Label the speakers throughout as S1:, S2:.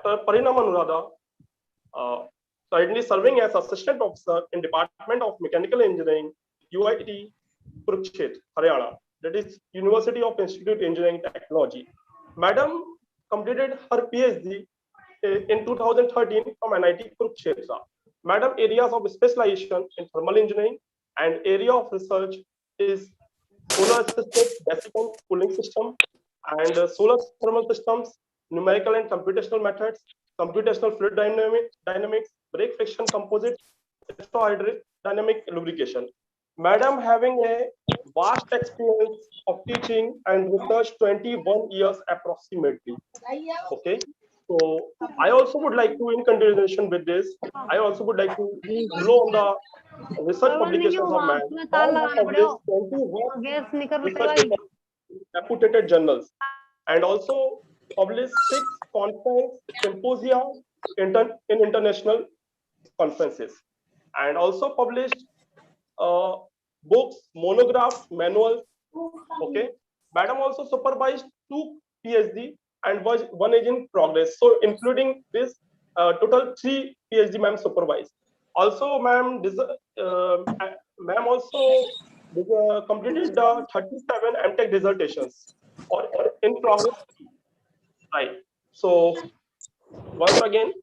S1: Dr. Parinam Anuradha, currently serving as Assistant Professor in Department of Mechanical Engineering, UIT Kurukshetra, Haryana, that is University of Institute Engineering Technology. Madam completed her PhD in 2013 from NIT Kurukshetra. Madam areas of specialization in thermal engineering and area of research is solar assisted desiccant cooling system and solar thermal systems, numerical and computational methods, computational fluid dynamics, brake friction composite, electrohydrodynamic lubrication. Madam having a vast experience of teaching and research, 21 years approximately. Okay. So I also would like to, in continuation with this, I also would like to blow on the research publications of man. Published 21 research papers in reputed journals, and also published 6 conference symposia in international conferences, and also published books, monographs, manuals. Okay, Madam also supervised 2 PhD and one is in progress. So including this, total 3 PhD ma'am supervised. Also, ma'am also completed 37 MTech dissertations or in progress. Right. So once again,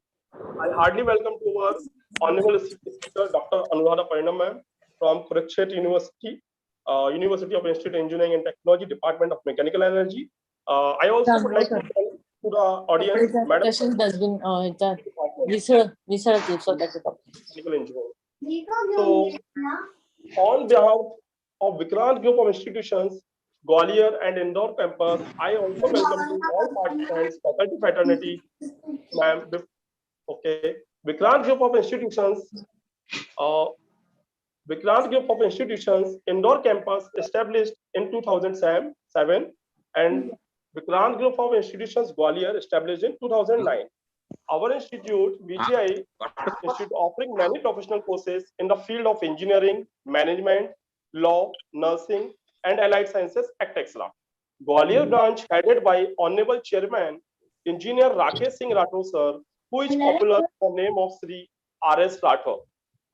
S1: I heartily welcome to our honorable speaker, Dr. Anuradha Parinam ma'am from Kurukshetra University, University of Institute Engineering and Technology, Department of Mechanical Energy. I also would like to tell to the audience, Madam. Mechanical Engineering. So, on behalf of Vikrant Group of Institutions, Gwalior and Indore campus, I also welcome to all participants, faculty fraternity, ma'am. Okay, Vikrant Group of Institutions, Indore campus established in 2007, and Vikrant Group of Institutions, Gwalior established in 2009. Our institute, VGI, institute offering many professional courses in the field of engineering, management, law, nursing, and allied sciences, etc. Gwalior branch headed by Honorable Chairman, Engineer Rakesh Singh Rathore sir, who is popular with the name of Sri R.S. Rathore.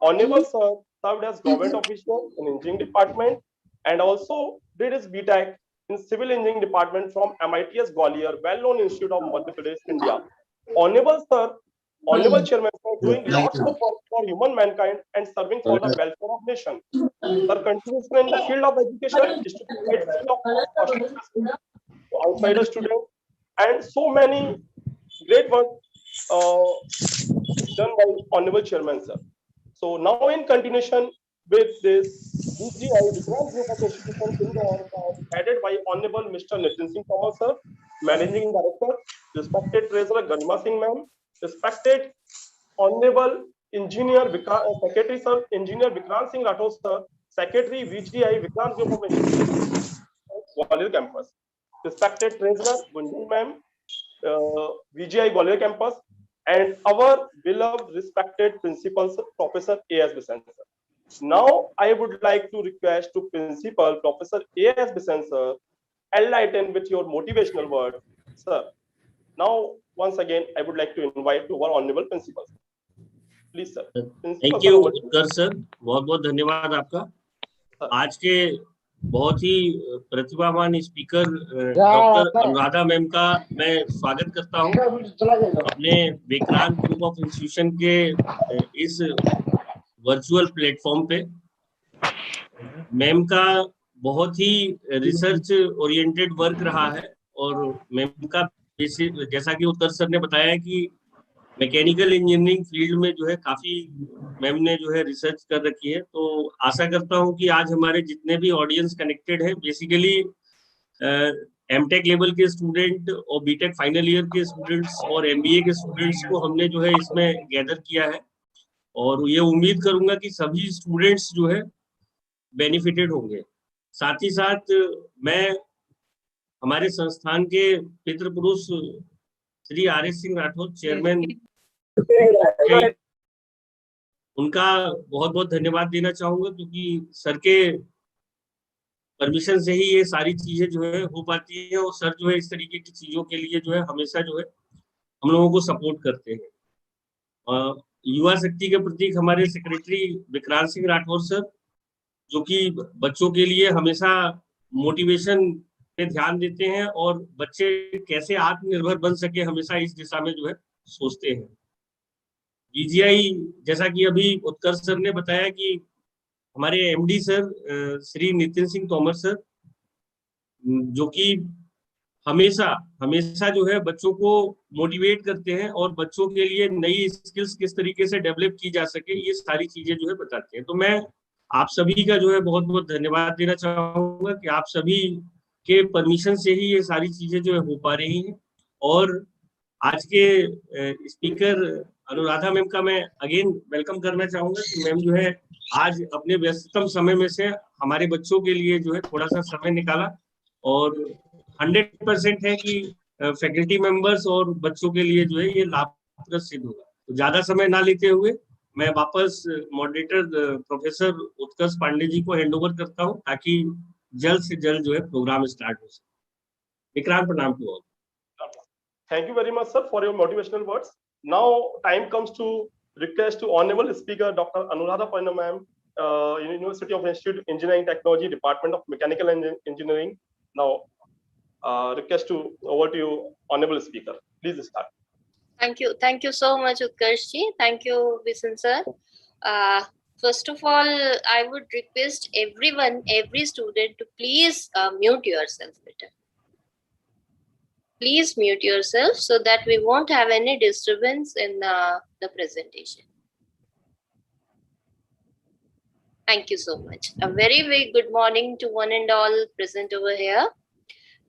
S1: Honorable sir served as government official in engineering department and also did his BTech in civil engineering department from MITS Gwalior, well-known institute of Madhya Pradesh, India. Honorable sir, honorable chairman, for doing lots of work for human mankind and serving for the welfare of nation. Sir continues in the field of education is to provide free of cost to outsider students, and so many great work done by honorable chairman sir. So now in continuation with this VGI Vikrant Group of Institutions Indore, headed by Honorable Mr. Nitin Singh Thomas sir, Managing Director, respected Treasurer Garima Singh ma'am, respected Honorable Engineer Secretary sir, Engineer Vikrant Singh Rathore sir, Secretary VGI Vikrant Group of Institutions Gwalior campus, respected Treasurer Gunjan ma'am, VGI Gwalior campus, and our beloved respected principal Professor A.S. Bisant sir. Now I would like to request to Principal Professor A.S. Bisant sir, enlighten with your motivational word, sir. Now once again I would like to invite to our honorable principal. Please sir.
S2: Thank you Utkarsh sir, बहुत बहुत धन्यवाद आपका। आज के बहुत ही प्रतिभावान speaker doctor Anuradha ma'am का मैं स्वागत करता हूं अपने विक्रांत ग्रुप ऑफ इंस्टीट्यूशन के इस वर्चुअल प्लेटफॉर्म पे। मैम का बहुत ही रिसर्च ओरिएंटेड वर्क रहा है और मैम का जैसा कि उत्कर्ष सर ने बताया कि मैकेनिकल इंजीनियरिंग फील्ड में जो है काफी मैम ने जो है रिसर्च कर रखी है। तो आशा करता हूं कि आज हमारे जितने भी ऑडियंस कनेक्टेड है बेसिकली एमटेक लेवल के स्टूडेंट और बीटेक फाइनल ईयर के स्टूडेंट्स और एमबीए के स्टूडेंट्स को हमने जो है इसमें गैदर किया है और ये उम्मीद करूंगा कि सभी स्टूडेंट्स जो है बेनिफिटेड होंगे। साथ ही साथ मैं हमारे संस्थान के पितृ पुरुष श्री आर.एस. सिंह राठौर चेयरमैन, उनका बहुत बहुत धन्यवाद देना चाहूंगा क्योंकि सर के परमिशन से ही ये सारी चीजें जो है हो पाती है और सर जो है इस तरीके की चीजों के लिए जो है हमेशा जो है हम लोगों को सपोर्ट करते हैं। युवा शक्ति के प्रतीक हमारे सेक्रेटरी विक्रांत सिंह राठौर सर, जो कि बच्चों के लिए हमेशा मोटिवेशन पे ध्यान देते हैं और बच्चे कैसे आत्मनिर्भर बन सके हमेशा इस दिशा में जो है सोचते हैं। बीजीआई, जैसा कि अभी उत्कर्ष सर ने बताया कि हमारे MD sir Shri Nitin Singh Tomar sir, जो कि हमेशा हमेशा जो है बच्चों को मोटिवेट करते हैं और बच्चों के लिए नई स्किल्स किस तरीके से डेवलप की जा सके, ये सारी चीजें जो है बताते हैं। तो मैं आप सभी का जो है बहुत बहुत धन्यवाद देना चाहूंगा कि आप सभी के परमिशन से ही ये सारी चीजें जो है हो पा रही हैं। और आज के स्पीकर अनुराधा मैम का मैं अगेन वेलकम करना चाहूंगा कि मैम जो है आज अपने व्यस्ततम समय में से हमारे बच्चों के लिए जो है थोड़ा सा समय निकाला, और 100% है कि फैकल्टी मेंबर्स और बच्चों के लिए जो है ये लाभप्रद सिद्ध होगा। तो ज्यादा समय ना लेते हुए मैं वापस मॉडरेटर प्रोफेसर उत्कर्ष पांडे जी को हैंड ओवर करता हूँ, ताकि जल्द से जल्द जो है प्रोग्राम स्टार्ट हो सके। विक्रांत, प्रणाम to all.
S1: Thank you very much, sir, for your motivational words. Now, time comes to request to Honorable Speaker Dr. Anuradha Panna ma'am, University of Institute Engineering Technology, Department of Mechanical Engineering. Now, request to over to you, Honorable Speaker. Please start.
S3: Thank you so much, Utkarshji. Thank you, Visan sir. First of all, I would request everyone, every student, to please mute yourself better. Please mute yourself so that we won't have any disturbance in the presentation. Thank you so much. A very, very good morning to one and all present over here.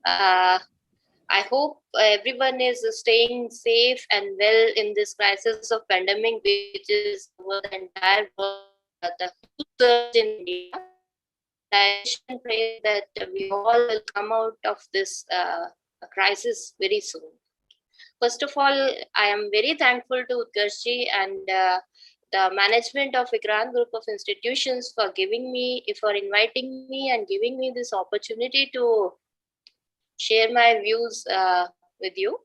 S3: I hope everyone is staying safe and well in this crisis of pandemic, which is over the entire world, the surge in India. I pray that we all will come out of this crisis very soon. First of all, I am very thankful to Utkarshji and the management of Vikrant Group of Institutions for inviting me and giving me this opportunity to share my views with you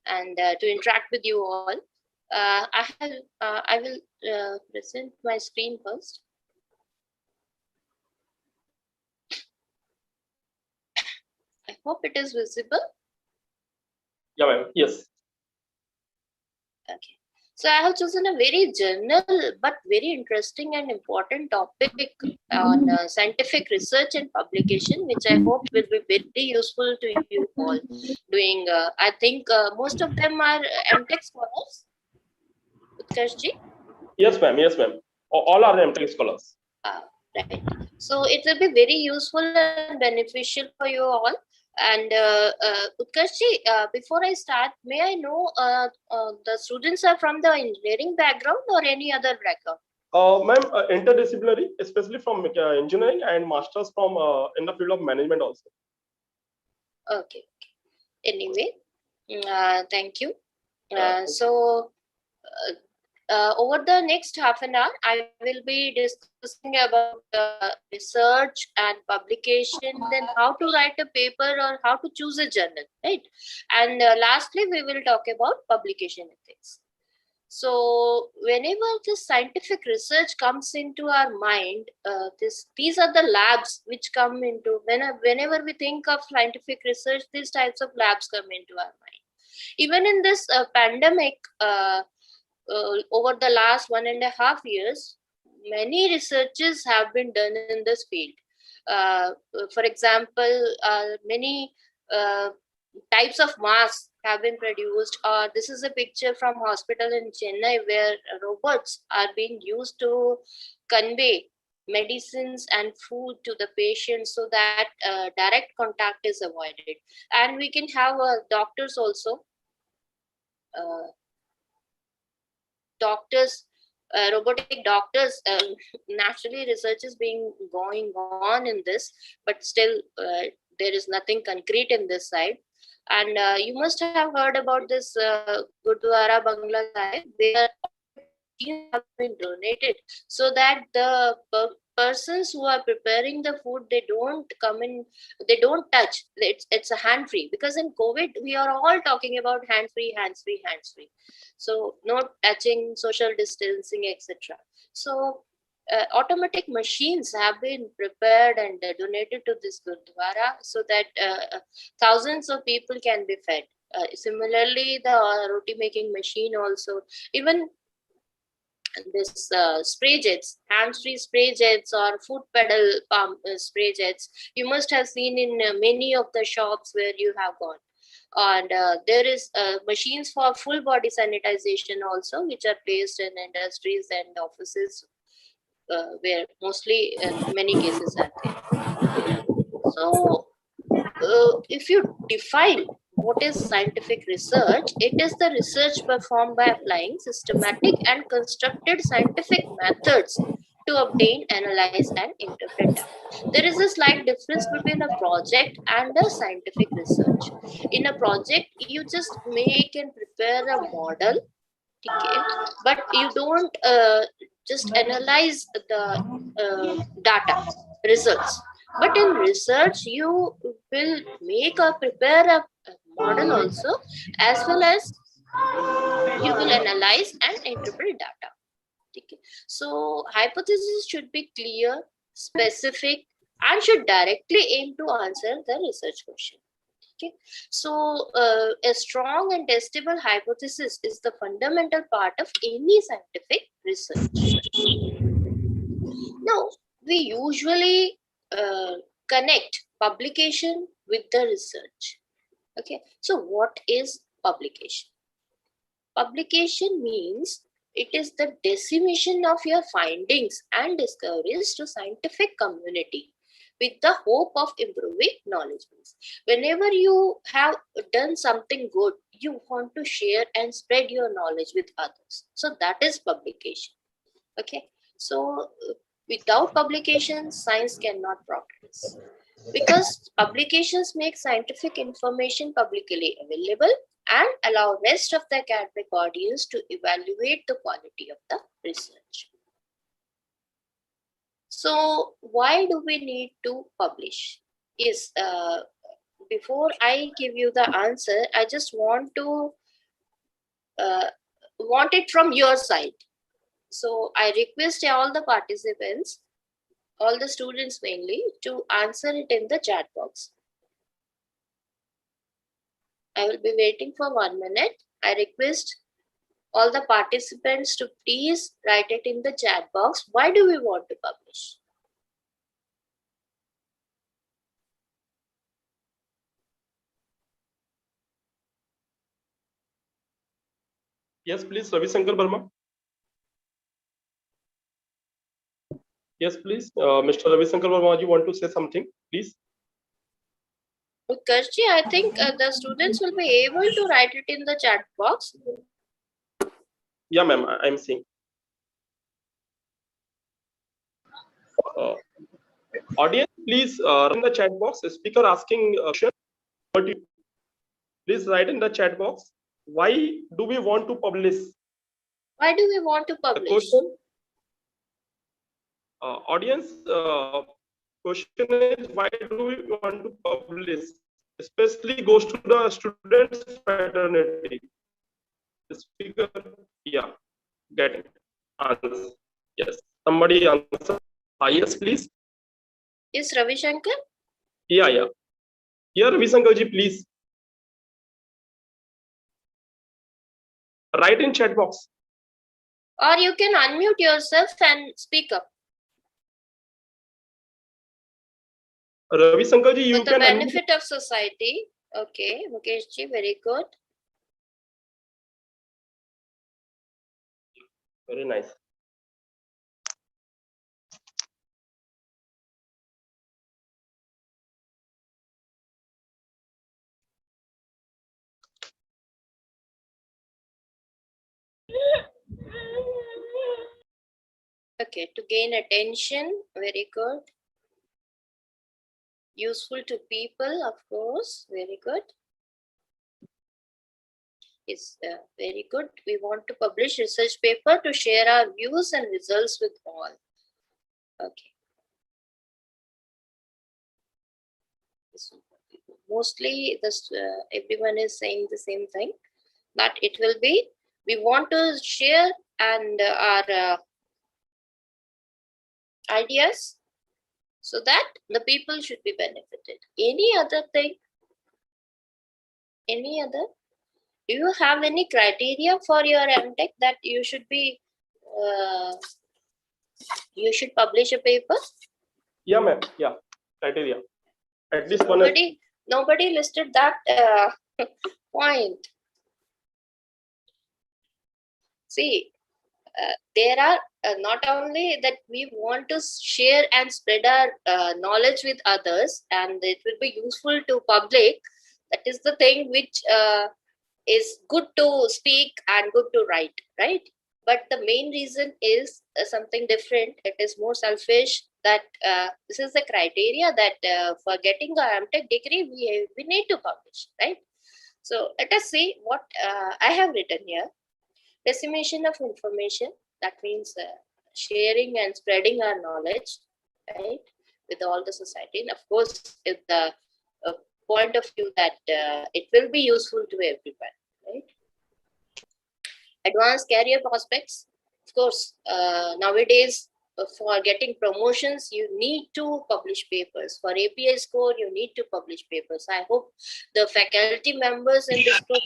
S3: and to interact with you all. I will present my screen first. I hope it is visible.
S1: Yeah, ma'am. Yes.
S3: Okay. So I have chosen a very general but very interesting and important topic on scientific research and publication, which I hope will be very useful to you all. Doing, I think most of them are MTech scholars. Utkarshji?
S1: Yes, ma'am. Yes, ma'am. All are MTech scholars.
S3: Right. So it will be very useful and beneficial for you all. And Utkarshji, before I start, may I know the students are from the engineering background or any other background?
S1: Ma'am, interdisciplinary, especially from engineering, and masters from in the field of management also.
S3: Okay. Anyway, thank you. Over the next half an hour, I will be discussing about research and publication, then how to write a paper or how to choose a journal, right? And lastly, we will talk about publication ethics. So whenever this scientific research comes into our mind, these are the labs which come into, whenever we think of scientific research, these types of labs come into our mind. Even in this pandemic, over the last 1.5 years, many researches have been done in this field. For example, many types of masks have been produced. This is a picture from hospital in Chennai where robots are being used to convey medicines and food to the patient so that direct contact is avoided. And we can have doctors also. Robotic doctors, naturally research is going on in this, but still there is nothing concrete in this side. And you must have heard about this Gurdwara Bangla Sahib, where machines have been donated so that the persons who are preparing the food, they don't come in, they don't touch. It's a hand free, because in COVID we are all talking about hand free, hands free, hands free. So no touching, social distancing, etc. So automatic machines have been prepared and donated to this Gurdwara so that thousands of people can be fed. Similarly, the roti making machine also, even this spray jets, hands-free spray jets or foot pedal pump spray jets, you must have seen in many of the shops where you have gone. And there is machines for full body sanitization also, which are placed in industries and offices where mostly many cases are there. So if you define what is scientific research, it is the research performed by applying systematic and constructed scientific methods to obtain, analyze, and interpret data. There is a slight difference between a project and a scientific research. In a project, you just make and prepare a model, okay, but you don't just analyze the data results. But in research, you will make or prepare a model also, as well as you will analyze and interpret data. Okay. So hypothesis should be clear, specific, and should directly aim to answer the research question. Okay. So a strong and testable hypothesis is the fundamental part of any scientific research. Now, we usually connect publication with the research. Okay. So what is publication? Publication means it is the dissemination of your findings and discoveries to scientific community with the hope of improving knowledge base. Whenever you have done something good, you want to share and spread your knowledge with others. So that is publication. Okay. So without publication, science cannot progress. Because publications make scientific information publicly available and allow rest of the academic audience to evaluate the quality of the research. So why do we need to publish? Is before I give you the answer, I just want it from your side. So I request all the participants, all the students mainly, to answer it in the chat box. I will be waiting for 1 minute. I request all the participants to please write it in the chat box. Why do we want to publish?
S1: Yes, please, Ravi Shankar Verma. Yes, please, Mr. Ravi Shankar Verma, you want to say something, please?
S3: Utkarshji, I think the students will be able to write it in the chat box.
S1: Yeah, ma'am, I'm seeing. Audience, please in the chat box. Speaker asking a question. Please write in the chat box. Why do we want to publish?
S3: Why do we want to publish?
S1: The question. Audience, question is, why do we want to publish? Especially goes to the students' fraternity. The speaker, yeah, get it. Answer. Yes, somebody answer. Yes, please.
S3: Is Ravi Shankar?
S1: Yeah. Here, Ravi Shankar ji, please. Write in chat box.
S3: Or you can unmute yourself and speak up.
S1: Ravi Shankar ji, you
S3: for the
S1: can
S3: benefit of society. Okay, Mukesh ji, very good.
S1: Very nice.
S3: Okay, to gain attention, very good. Useful to people, of course, very good. is very good. We want to publish research paper to share our views and results with all. Okay. Mostly this everyone is saying the same thing, but it will be, we want to share and our ideas so that the people should be benefited. Any other thing? Any other? Do you have any criteria for your MTech that you should be you should publish a paper?
S1: Yeah, ma'am. Yeah, criteria. At least one.
S3: Nobody listed that point. See, there are not only that we want to share and spread our knowledge with others, and it will be useful to public. That is the thing which is good to speak and good to write, right? But the main reason is something different. It is more selfish. That this is the criteria that for getting a MTech degree, we need to publish, right? So let us see what I have written here. Dissemination of information, that means sharing and spreading our knowledge, right, with all the society. And of course, with the point of view that it will be useful to everyone, right? Advanced career prospects. Of course, nowadays, for getting promotions, you need to publish papers. For API score, you need to publish papers. I hope the faculty members in this group,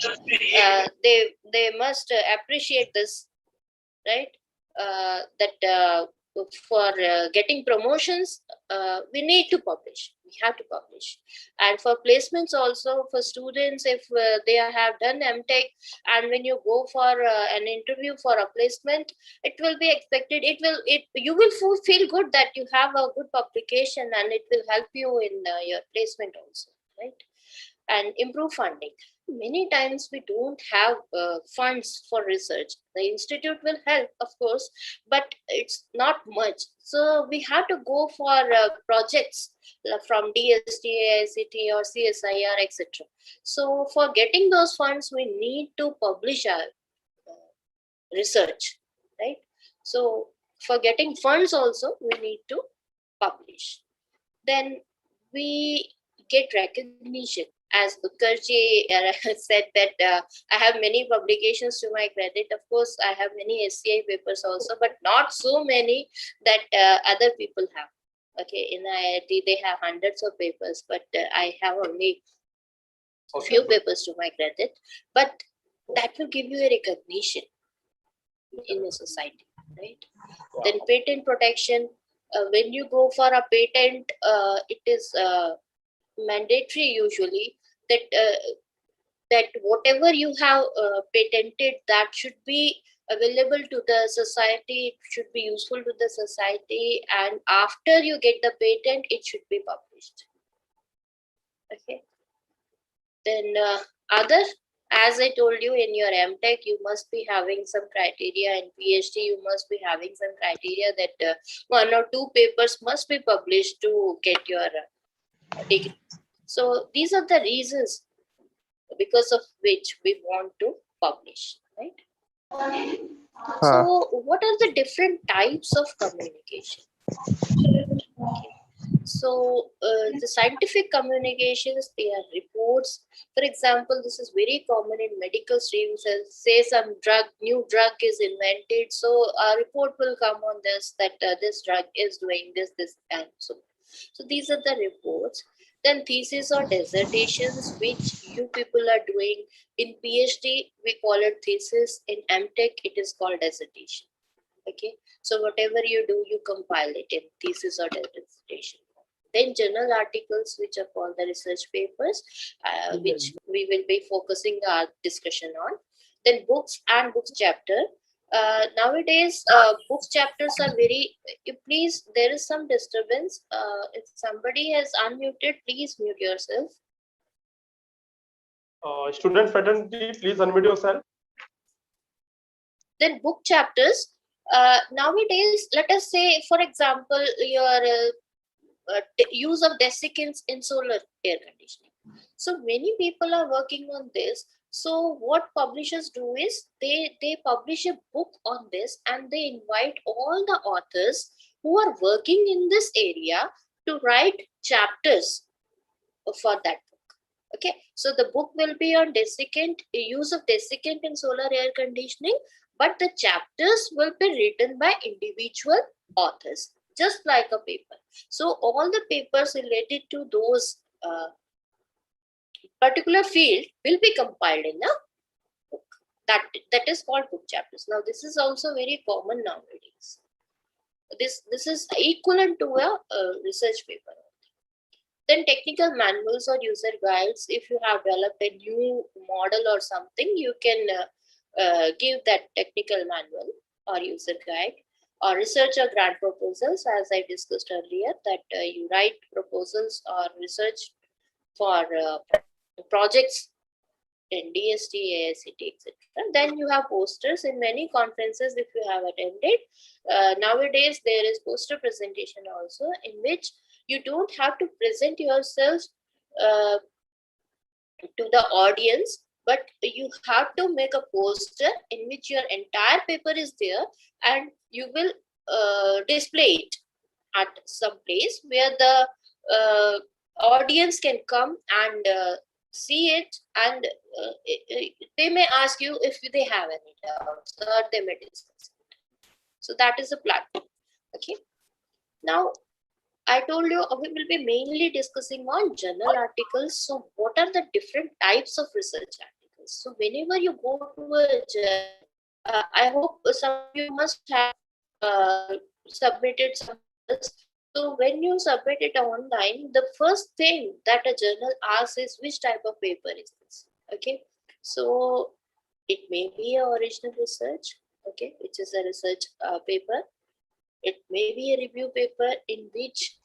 S3: they must appreciate this, right? That for getting promotions, we need to publish. We have to publish. And for placements also, for students, if they have done MTech, and when you go for an interview for a placement, it will be expected. You will feel good that you have a good publication, and it will help you in your placement also, right? And improve funding. Many times we don't have funds for research. The institute will help, of course, but it's not much. So we have to go for projects from DST, AICT or CSIR, etc. So for getting those funds, we need to publish our research, right? So for getting funds also, we need to publish. Then we get recognition. As Utkarji said that I have many publications to my credit. Of course, I have many SCI papers also, but not so many that other people have. Okay, in IIT, they have hundreds of papers, but I have only a few papers to my credit. But that will give you a recognition in the society, right? Wow. Then patent protection. When you go for a patent, it is mandatory usually that whatever you have patented, that should be available to the society, it should be useful to the society, and after you get the patent, it should be published. Okay. Then other, as I told you, in your MTech, you must be having some criteria. In PhD, you must be having some criteria that 1 or 2 papers must be published to get your degree. So these are the reasons because of which we want to publish, right? So what are the different types of communication? Okay. So the scientific communications, they are reports. For example, this is very common in medical streams. Say some new drug is invented, so a report will come on this, that this drug is doing this, and so. So these are the reports. Then thesis or dissertations, which you people are doing. In PhD, we call it thesis. In MTech, it is called dissertation. Okay. So whatever you do, you compile it in thesis or dissertation. Then journal articles, which are called the research papers, which we will be focusing our discussion on. Then books and books chapter. Nowadays, books chapters are very, please, there is some disturbance. If somebody has unmuted, please mute yourself.
S1: Student fraternity, please unmute yourself.
S3: Then book chapters. Nowadays, let us say, for example, your use of desiccants in solar air conditioning. So many people are working on this. So what publishers do is they publish a book on this, and they invite all the authors who are working in this area to write chapters for that book. Okay, so the book will be on desiccant, use of desiccant in solar air conditioning, but the chapters will be written by individual authors, just like a paper. So all the papers related to those particular field will be compiled in a book. That is called book chapters. Now this is also very common nowadays. This is equivalent to a research paper. Then technical manuals or user guides. If you have developed a new model or something, you can give that technical manual or user guide. Or research or grant proposals, as I discussed earlier, that you write proposals or research for projects in DST, AICT, etc. Then you have posters in many conferences if you have attended. Nowadays, there is poster presentation also, in which you don't have to present yourself to the audience, but you have to make a poster in which your entire paper is there, and you will display it at some place where the audience can come and see it, and they may ask you if they have any doubts, or they may discuss it. So that is a platform. Okay. Now, I told you we will be mainly discussing on journal articles. So what are the different types of research articles? So whenever you go to a journal, I hope some of you must have submitted some. So when you submit it online, the first thing that a journal asks is which type of paper is this? Okay, so it may be an original research, okay, which is a research paper. It may be a review paper in which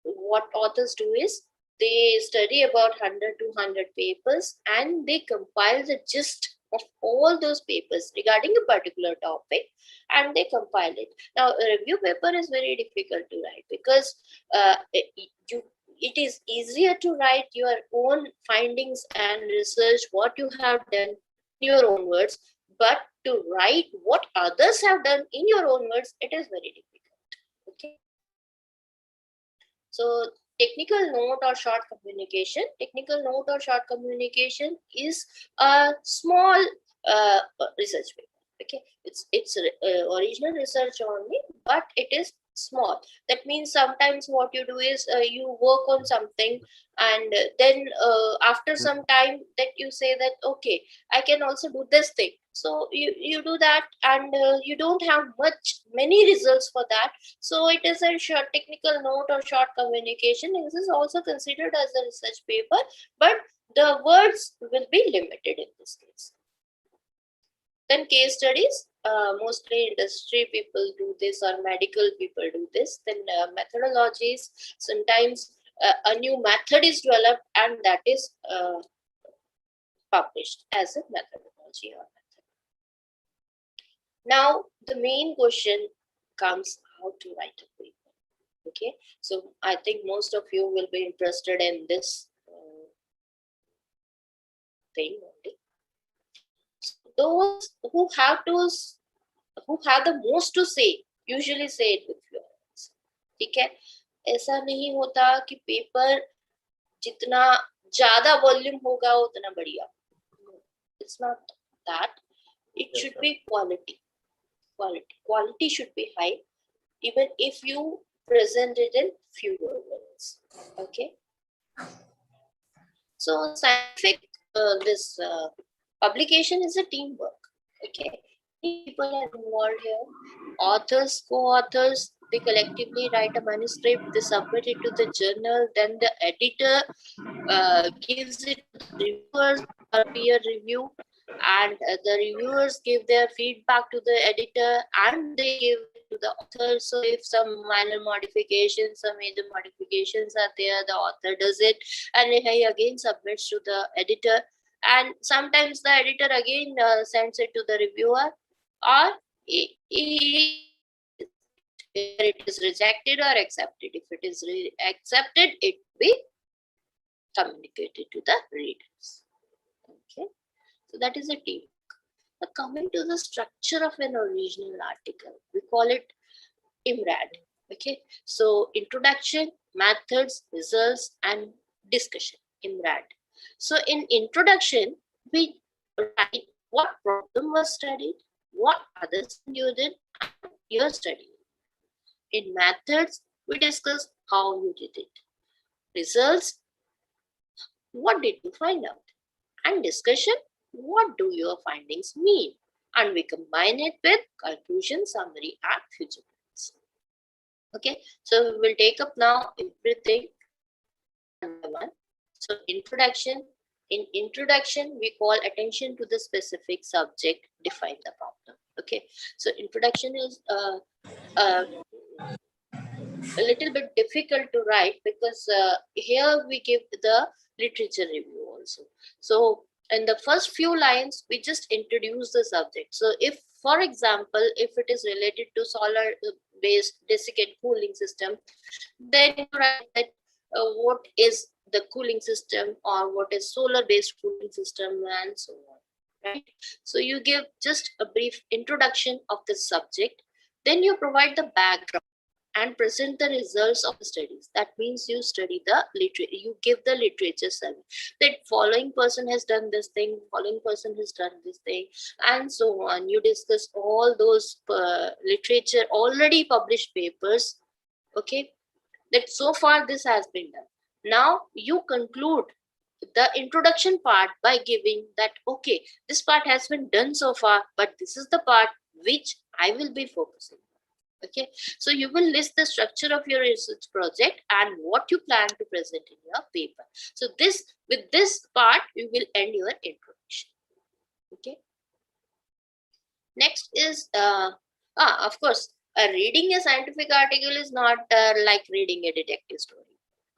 S3: what authors do is they study about 100 to 100 papers, and they compile the gist of all those papers regarding a particular topic, and they compile it. Now, a review paper is very difficult to write because it is easier to write your own findings and research, what you have done in your own words, but to write what others have done in your own words, it is very difficult. Okay. So technical note or short communication. Technical note or short communication is a small research paper. Okay, it's original research only, but it is small. That means sometimes what you do is you work on something, and then after some time that you say that okay, I can also do this thing. So you do that, and you don't have many results for that. So it is a short technical note or short communication. This is also considered as a research paper, but the words will be limited in this case. Then case studies, mostly industry people do this, or medical people do this. Then methodologies, sometimes a new method is developed, and that is published as a methodology or method. Now, the main question comes how to write a paper. Okay, so I think most of you will be interested in this thing only. Those who have the most to say usually say it with fluence. ठीक है, ऐसा नहीं होता कि paper जितना ज्यादा volume होगा उतना बढ़िया. It's not that. It should be quality. Quality should be high, even if you present it in fewer words. Okay. So scientific this publication is a teamwork. Okay, people are involved here. Authors, co-authors, they collectively write a manuscript. They submit it to the journal. Then the editor gives it to the reviewers for peer review, and the reviewers give their feedback to the editor, and they give it to the author. So if some minor modifications, some major modifications are there, the author does it, and he again submits to the editor. And sometimes the editor again sends it to the reviewer, or it is rejected or accepted. If it is accepted, it will be communicated to the readers. So that is a team. Now coming to the structure of an original article, we call it IMRAD. Okay, so introduction, methods, results, and discussion. IMRAD. So in introduction, we write what problem was studied, what others you did, and your study. In methods, we discuss how you did it. Results, what did you find out? And discussion, what do your findings mean? And we combine it with conclusion, summary, and future plans. Okay, so we will take up now everything one by one. So introduction. In introduction, we call attention to the specific subject, define the problem. Okay, so introduction is a little bit difficult to write because here we give the literature review also. So in the first few lines, we just introduce the subject. So if, for example, if it is related to solar based desiccant cooling system, then you write that what is the cooling system, or what is solar based cooling system, and so on, right? So you give just a brief introduction of the subject, then you provide the background and present the results of the studies. That means you study the literature, you give the literature summary, that following person has done this thing, following person has done this thing, and so on. You discuss all those literature, already published papers, okay, that so far this has been done. Now you conclude the introduction part by giving that, okay, this part has been done so far, but this is the part which I will be focusing on. Okay, so you will list the structure of your research project and what you plan to present in your paper. So this, with this part, you will end your introduction. Okay. Next is, of course, reading a scientific article is not like reading a detective story.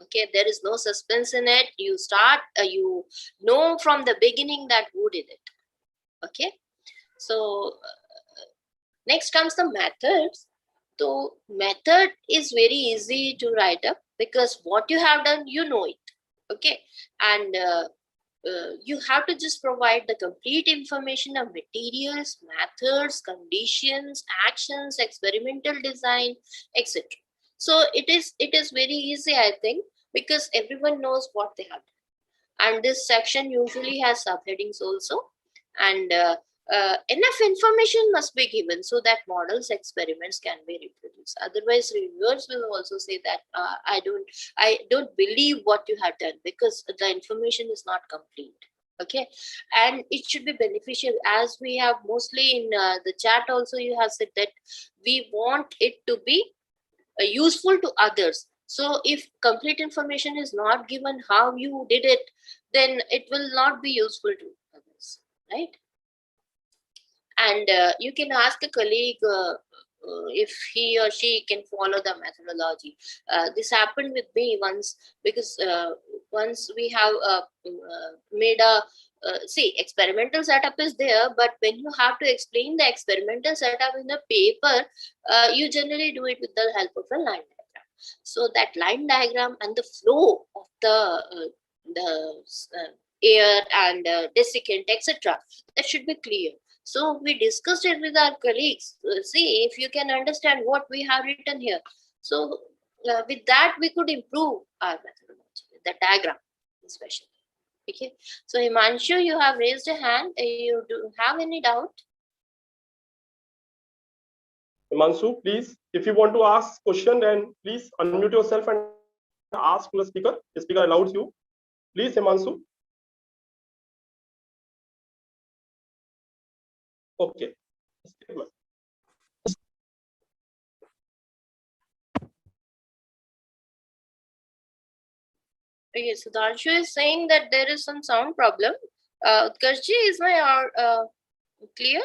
S3: Okay, there is no suspense in it. You start, you know from the beginning that who did it. Okay, so next comes the methods. So method is very easy to write up because what you have done, you know it. Okay, and you have to just provide the complete information of materials, methods, conditions, actions, experimental design, etc. So it is very easy, I think, because everyone knows what they have done. And this section usually has subheadings also, and enough information must be given so that models, experiments can be reproduced. Otherwise, reviewers will also say that I don't believe what you have done because the information is not complete. Okay, and it should be beneficial, as we have mostly in the chat also you have said that we want it to be useful to others. So if complete information is not given how you did it, then it will not be useful to others, right? And you can ask a colleague if he or she can follow the methodology. This happened with me once, because once we have made a see, experimental setup is there, but when you have to explain the experimental setup in the paper, you generally do it with the help of a line diagram. So that line diagram and the flow of the air and desiccant, etc., that should be clear. So we discussed it with our colleagues. See if you can understand what we have written here. So with that, we could improve our methodology, the diagram especially. Okay. So Himanshu, you have raised a hand. You do have any doubt?
S1: Himanshu, please, if you want to ask question, then please unmute yourself and ask to the speaker. The speaker allows you. Please, Himanshu. Okay.
S3: Okay, so Darshu is saying that there is some sound problem. Utkarshji, is my clear?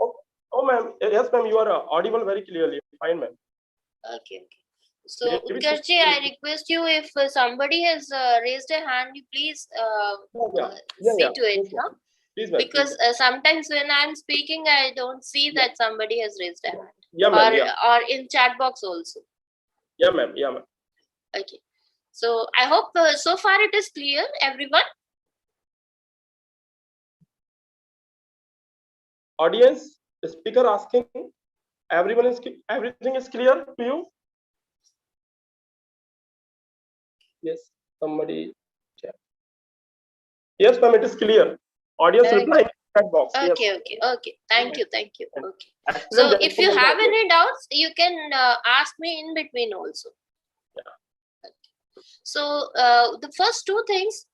S1: Oh, ma'am. Yes, ma'am. You are audible very clearly. Fine, ma'am.
S3: Okay, okay. So Utkarshji, I request you, if somebody has raised a hand, you please see to it, huh?
S1: Please,
S3: because sometimes when I'm speaking, I don't see that somebody has raised a hand.
S1: Yeah, ma'am.
S3: Or in chat box also.
S1: Yeah, ma'am. Yeah, ma'am.
S3: Okay. So I hope so far it is clear, everyone.
S1: Audience, speaker asking, everything is clear to you? Yes, somebody. Yes, ma'am, it is clear. Audience
S3: Okay.
S1: reply in chat box. Yes.
S3: Okay. Thank you.
S1: Excellent,
S3: So if you
S1: gentlemen.
S3: have any doubts, you can ask me in between also. So the first two things,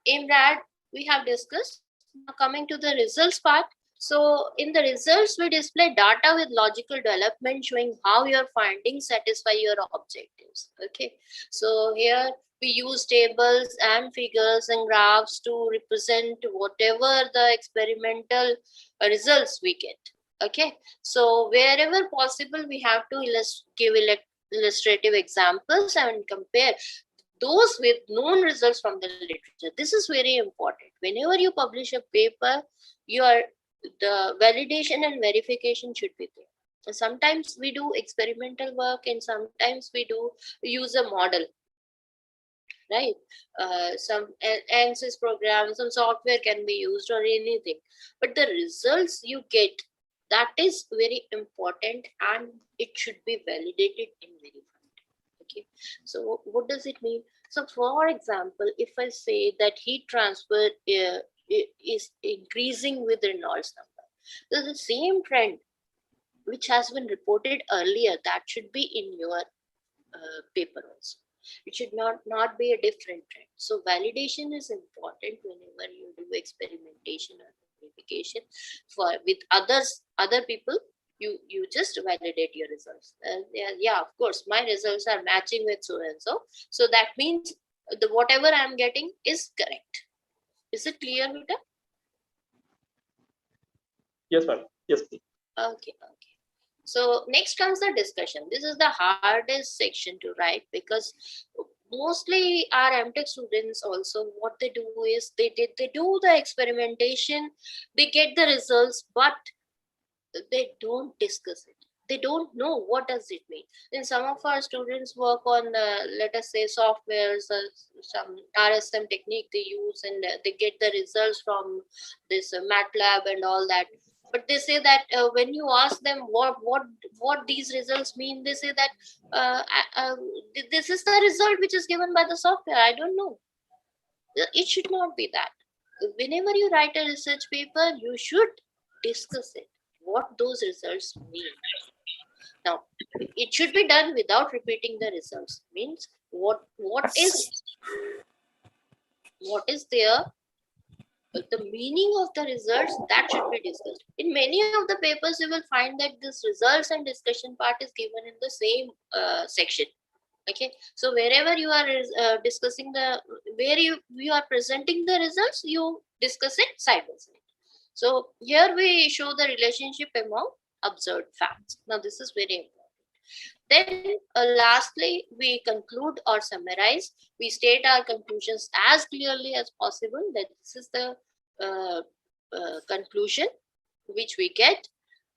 S3: Imran, we have discussed. Now coming to the results part. So in the results, we display data with logical development showing how your findings satisfy your objectives. Okay. So here we use tables and figures and graphs to represent whatever the experimental results we get. Okay. So wherever possible, we have to give illustrative examples and compare those with known results from the literature. This is very important. Whenever you publish a paper, the validation and verification should be there. Sometimes we do experimental work and sometimes we do use a model, right? Some ANSYS program, some software can be used or anything. But the results you get, that is very important and it should be validated and verified. Okay, so what does it mean? So for example, if I say that heat transfer is increasing with Reynolds number, there's the same trend which has been reported earlier that should be in your paper also. It should not be a different trend. So validation is important whenever you do experimentation or verification for with other people. You just validate your results. Yeah, of course, my results are matching with so and so. So that means the whatever I'm getting is correct. Is it clear, Vita?
S1: Yes, ma'am. Yes, please.
S3: Okay. So next comes the discussion. This is the hardest section to write because mostly our MTech students also what they do is they do the experimentation, they get the results, but they don't discuss it. They don't know what does it mean. And some of our students work on let us say softwares, some RSM technique they use, and they get the results from this MATLAB and all that. But they say that when you ask them what these results mean, they say that this is the result which is given by the software. I don't know. It should not be that. Whenever you write a research paper, you should discuss it, what those results mean. Now, it should be done without repeating the results. Means what is there, the meaning of the results, that should be discussed. In many of the papers, you will find that this results and discussion part is given in the same section. Okay, so wherever you are discussing where you are presenting the results, you discuss it side by side. So here we show the relationship among observed facts. Now this is very important. Then lastly, we conclude or summarize. We state our conclusions as clearly as possible that this is the conclusion which we get,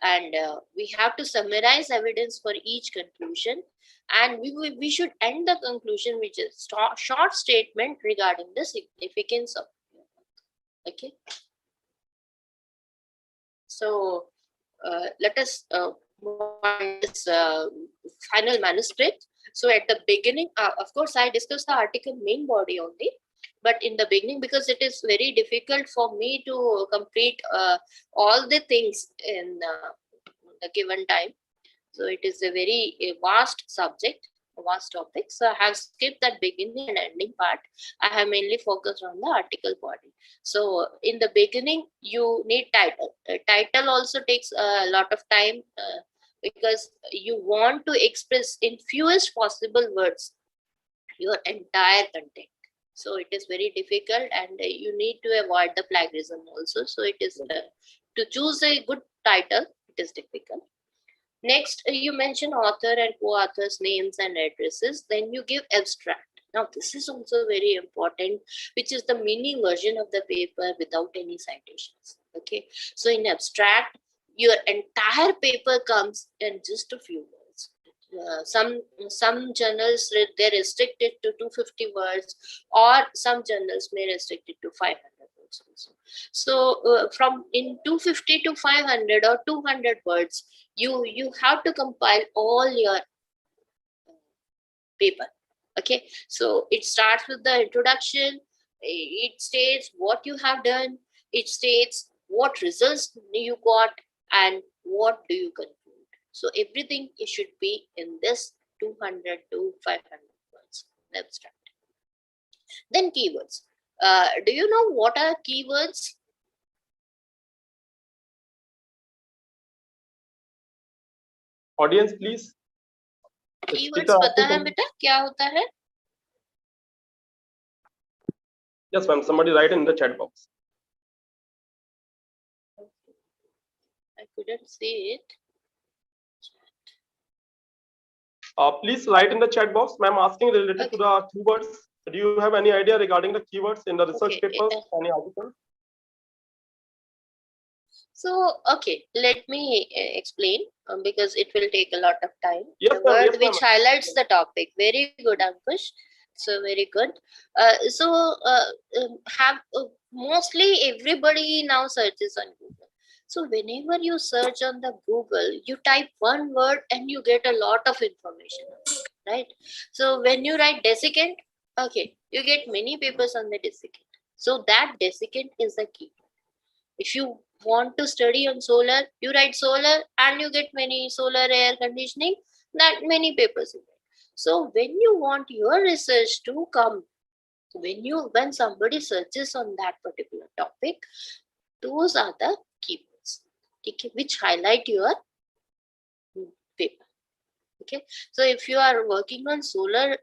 S3: and we have to summarize evidence for each conclusion, and we should end the conclusion with a short statement regarding the significance of it. Okay. So let us this final manuscript. So at the beginning, of course, I discussed the article main body only, but in the beginning, because it is very difficult for me to complete all the things in the given time. So it is a very vast subject, a vast topic. So I have skipped that beginning and ending part. I have mainly focused on the article body. So in the beginning, you need title. Title also takes a lot of time because you want to express in fewest possible words your entire content. So it is very difficult, and you need to avoid the plagiarism also. So it is to choose a good title, it is difficult. Next, you mention author and co-authors' names and addresses. Then you give abstract. Now, this is also very important, which is the mini version of the paper without any citations. Okay, so in abstract, your entire paper comes in just a few words. Some journals they restrict it to 250 words, or some journals may restrict it to 500 words. keywords also. So from in 250 to 500 or 200 words, you have to compile all your paper. Okay, so it starts with the introduction. It states what you have done. It states what results you got and what do you conclude. So everything it should be in this 200 to 500 words. Let's start. Then keywords. Do you know what are keywords?
S1: Audience, please.
S3: Keywords पता है बेटा क्या होता है?
S1: Yes, ma'am. Somebody write in the chat box.
S3: I couldn't see it.
S1: Please write in the chat box. Ma'am, asking related to the keywords. Do you have any idea regarding the keywords in the research papers? Any articles?
S3: So, okay, let me explain because it will take a lot of time.
S1: Yes,
S3: the word
S1: yes,
S3: which highlights the topic. Very good, Ankush. So, very good. Mostly everybody now searches on Google. So, whenever you search on the Google, you type one word and you get a lot of information, right? So, when you write desiccant, okay, you get many papers on the desiccant. So, that desiccant is the key. If you want to study on solar, you write solar and you get many solar air conditioning, that many papers you get. So when you want your research to come, when somebody searches on that particular topic, those are the keywords, okay, which highlight your paper. Okay, so if you are working on solar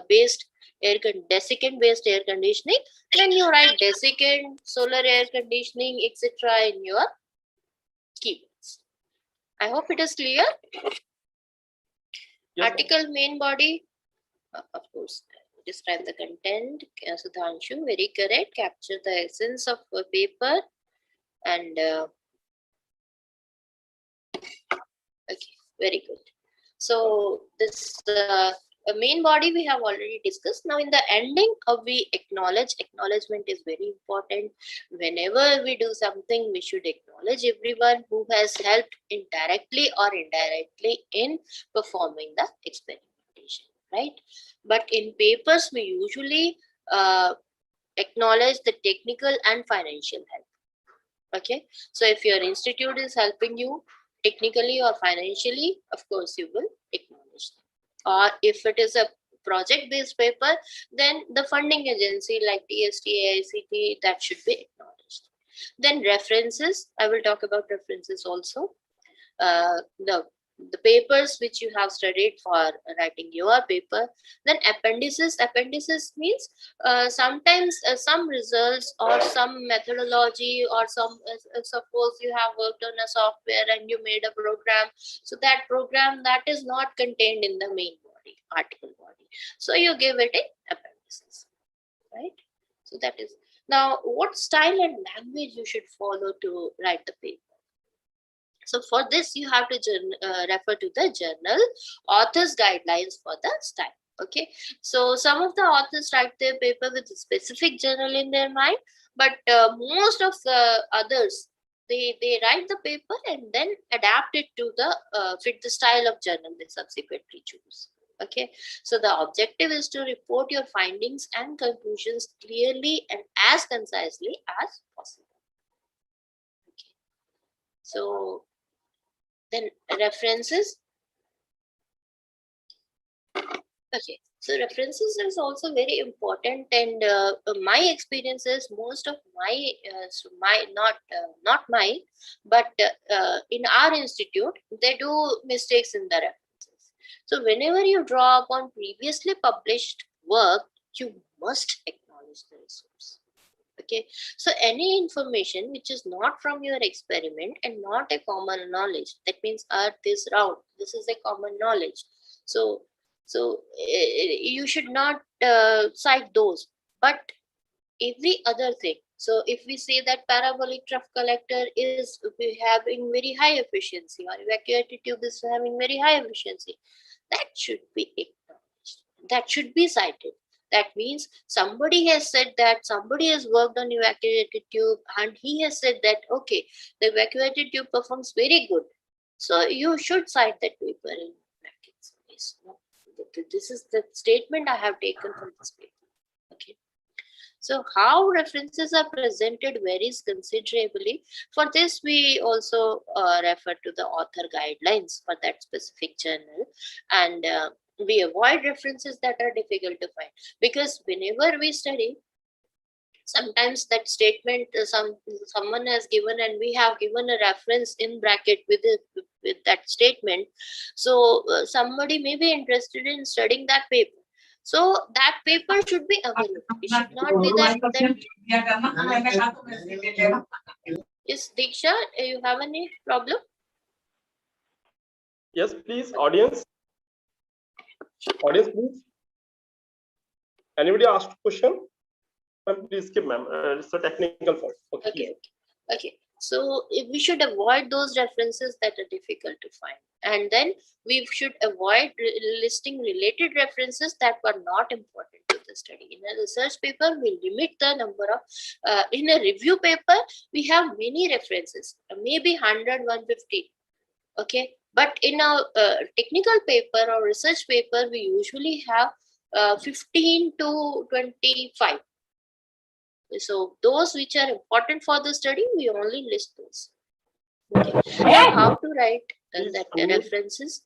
S3: based desiccant based air conditioning, then you write desiccant, solar air conditioning, etc. in your keywords. I hope it is clear. Yes, article main body, of course, describe the content. Sudhanshu, very correct. Capture the essence of a paper and okay, very good. So this main body we have already discussed. Now in the ending, we acknowledge. Acknowledgement is very important. Whenever we do something, we should acknowledge everyone who has helped indirectly or indirectly in performing the experimentation, right? But in papers, we usually acknowledge the technical and financial help. Okay, so if your institute is helping you technically or financially, of course you will acknowledge them. Or if it is a project based paper, then the funding agency like TST, AICT, that should be acknowledged. Then references, I will talk about references also. The papers which you have studied for writing your paper. Then appendices. Appendices means sometimes some results or some methodology or some suppose you have worked on a software and you made a program, so that program that is not contained in the main body, article body, so you give it in appendices, right? So that is. Now what style and language you should follow to write the paper? So for this, you have to refer to the journal author's guidelines for the style. Okay. So some of the authors write their paper with a specific journal in their mind, but most of the others, they write the paper and then adapt it to the fit the style of journal they subsequently choose. Okay. So the objective is to report your findings and conclusions clearly and as concisely as possible. Okay. So then references. Okay, so references is also very important, and my experience is most of not mine, but in our institute they do mistakes in the references. So whenever you draw upon previously published work, you must acknowledge the resource. Okay, so any information which is not from your experiment and not a common knowledge, that means earth is round, this is a common knowledge, so you should not cite those, but every other thing. So if we say that parabolic trough collector is having very high efficiency or evacuated tube is having very high efficiency, that should be acknowledged, that should be cited. That means somebody has said that somebody has worked on evacuated tube and he has said that, okay, the evacuated tube performs very good. So you should cite that paper in brackets. Yes, no. This is the statement I have taken from this paper. Okay. So how references are presented varies considerably. For this, we also refer to the author guidelines for that specific journal, and we avoid references that are difficult to find, because whenever we study, sometimes that statement someone has given and we have given a reference in bracket with with that statement. So somebody may be interested in studying that paper. So that paper should be available. It should not be that Yes, Diksha, you have any problem?
S1: Yes, please, audience. Audience, please. Anybody asked question? Ma'am, please skip, ma'am. It's a technical fault.
S3: Okay. So we should avoid those references that are difficult to find, and then we should avoid listing related references that were not important to the study. In a research paper, we limit the number of. In a review paper, we have many references, maybe 100, 150. Okay, but in a technical paper or research paper, we usually have 15 to 25. So those which are important for the study, we only list those. Okay. Now, how to write that references?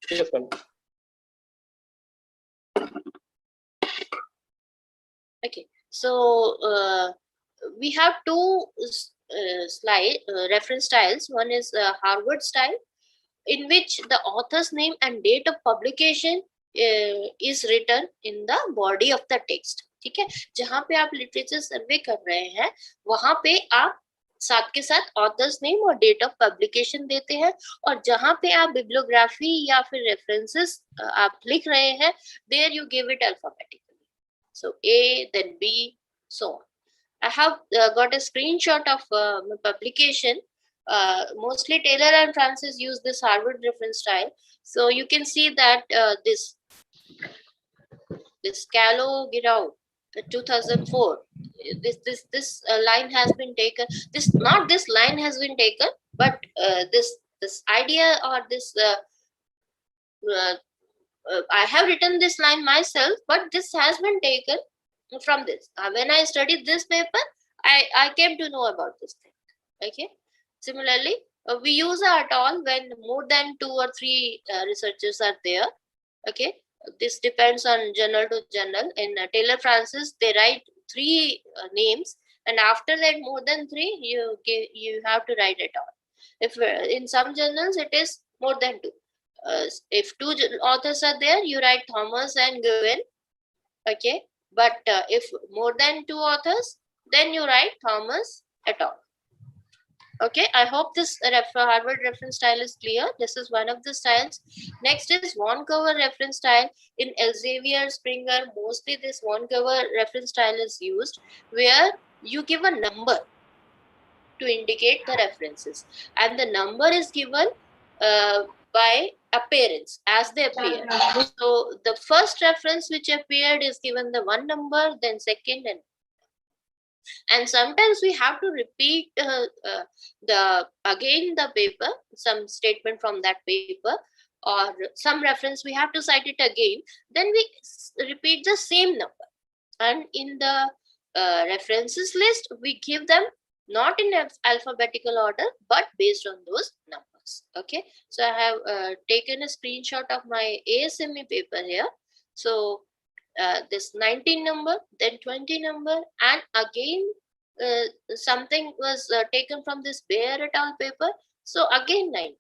S1: Yes, ma'am.
S3: Okay. So we have two reference styles. One is Harvard style, in which the author's name and date of publication is written in the body of the text. ठीक है, जहां पे आप literature सर्वे कर रहे हैं वहां पे आप साथ के साथ ऑथर्स नेम और डेट ऑफ पब्लिकेशन देते हैं, और जहां पे आप बिब्लियोग्राफी या फिर रेफरेंसेस आप लिख रहे हैं, there you give it alphabetically. So A, then B, so on. I have got a screenshot of my publication. Mostly Taylor and Francis use this Harvard reference style. So you can see that this Callow Girau 2004. This line has been taken. This line has been taken, but this idea or this I have written this line myself, but this has been taken from this. When I studied this paper, I came to know about this thing. Okay. Similarly, we use at all when more than 2 or 3 researchers are there. Okay. This depends on journal to journal. In Taylor Francis, they write 3 names, and after that more than 3, you have to write it all. If in some journals it is more than 2. If 2 authors are there, you write Thomas and Gowen. Okay. But if more than 2 authors, then you write Thomas et al. Okay, I hope this Harvard reference style is clear. This is one of the styles. Next is Vancouver reference style. In Elsevier, Springer, mostly this Vancouver reference style is used, where you give a number to indicate the references, and the number is given by appearance as they appear. So the first reference which appeared is given the 1 number, then second, and sometimes we have to repeat the paper, some statement from that paper or some reference we have to cite it again, then we repeat the same number, and in the references list we give them not in alphabetical order but based on those numbers. Okay, so I have taken a screenshot of my ASME paper here. So this 19 number, then 20 number, and again something was taken from this Baer et al. Paper. So again 19.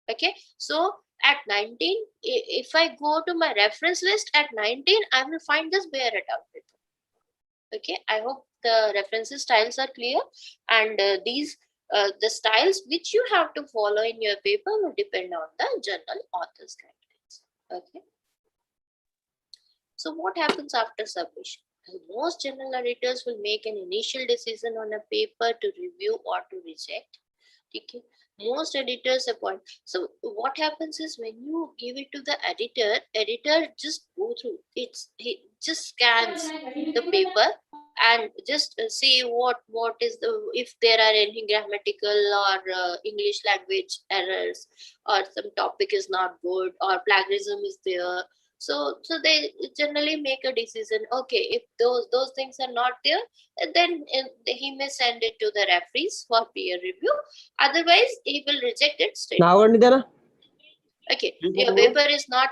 S3: Okay, so at 19, if I go to my reference list at 19, I will find this Baer et al. Paper. Okay, I hope the references styles are clear, and these the styles which you have to follow in your paper will depend on the journal author's guidelines. Okay. So what happens after submission? Most journal editors will make an initial decision on a paper to review or to reject. Okay. Most editors appoint. So what happens is when you give it to the editor just go through it. He just scans the paper and just see what is the, if there are any grammatical or English language errors, or some topic is not good, or plagiarism is there. So they generally make a decision. Okay, if those things are not there, then he may send it to the referees for peer review. Otherwise, he will reject it straight. Okay, your paper is not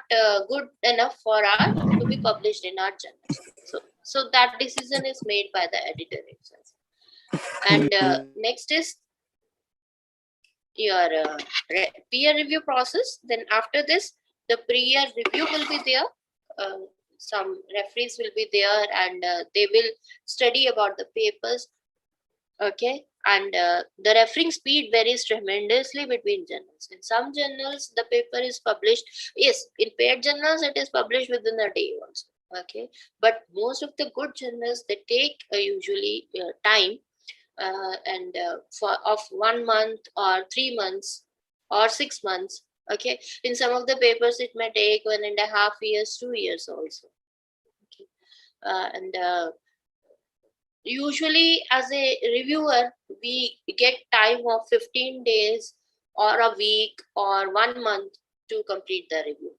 S3: good enough for our to be published in our journal. So that decision is made by the editor itself. And next is your peer review process. Then after this, the peer review will be there. Some referees will be there, and they will study about the papers. Okay, and the referring speed varies tremendously between journals. In some journals, the paper is published. Yes, in paid journals, it is published within a day also. Okay, but most of the good journals, they take usually time, and for of 1 month or 3 months or 6 months. Okay, in some of the papers, it may take 1.5 years, 2 years also. Okay, and usually as a reviewer, we get time of 15 days or a week or 1 month to complete the review.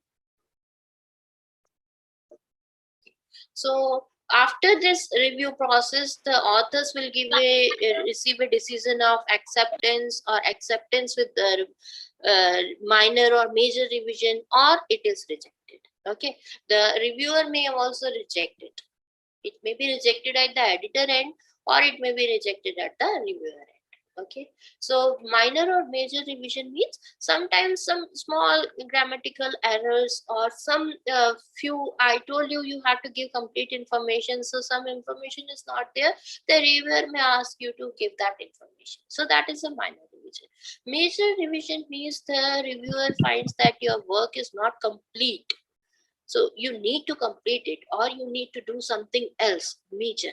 S3: So after this review process, the authors will receive a decision of acceptance or acceptance with the minor or major revision, or it is rejected. Okay, the reviewer may also reject it. It may be rejected at the editor end, or it may be rejected at the reviewer end. Okay, so minor or major revision means sometimes some small grammatical errors, or some few, I told you you have to give complete information, so some information is not there, the reviewer may ask you to give that information. So that is a minor revision. Major revision means the reviewer finds that your work is not complete, so you need to complete it, or you need to do something else, major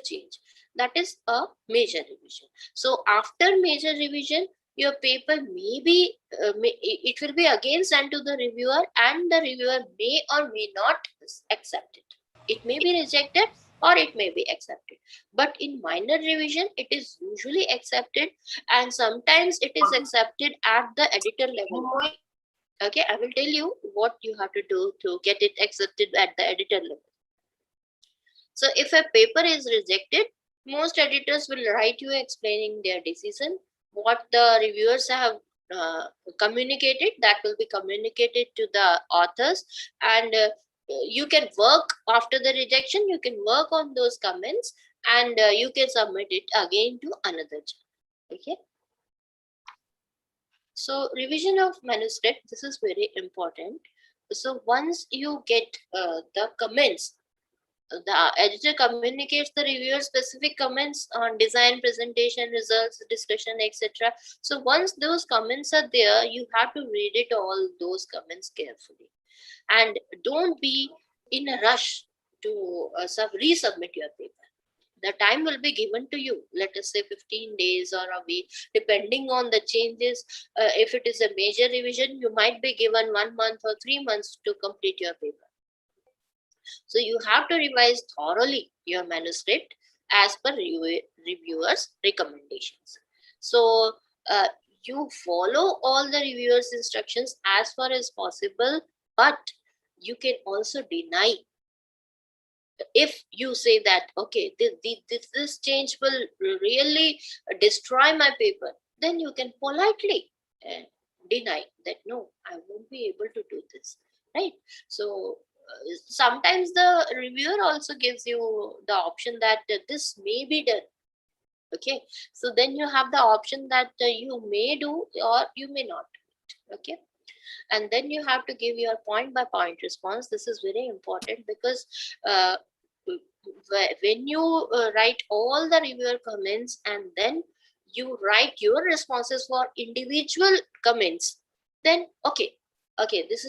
S3: change. That is a major revision. So after major revision, your paper may be, it will be again sent to the reviewer, and the reviewer may or may not accept it. It may be rejected or it may be accepted. But in minor revision, it is usually accepted, and sometimes it is accepted at the editor level. Okay, I will tell you what you have to do to get it accepted at the editor level. So if a paper is rejected, most editors will write you explaining their decision. What the reviewers have communicated, that will be communicated to the authors, and you can work after the rejection, you can work on those comments, and you can submit it again to another journal. Okay. So revision of manuscript, this is very important. So once you get the comments, the editor communicates the reviewer specific comments on design, presentation, results, discussion, etc. So once those comments are there, you have to read it, all those comments carefully, and don't be in a rush to resubmit your paper. The time will be given to you, let us say 15 days or a week, depending on the changes. If it is a major revision, you might be given 1 month or 3 months to complete your paper. So you have to revise thoroughly your manuscript as per reviewers' recommendations. So you follow all the reviewers' instructions as far as possible, but you can also deny. If you say that, okay, this change will really destroy my paper, then you can politely deny that, no, I won't be able to do this, right? So sometimes the reviewer also gives you the option that this may be done. Okay, so then you have the option that you may do or you may not do it. Okay, and then you have to give your point by point response. This is very important, because when you write all the reviewer comments and then you write your responses for individual comments, then okay, okay, this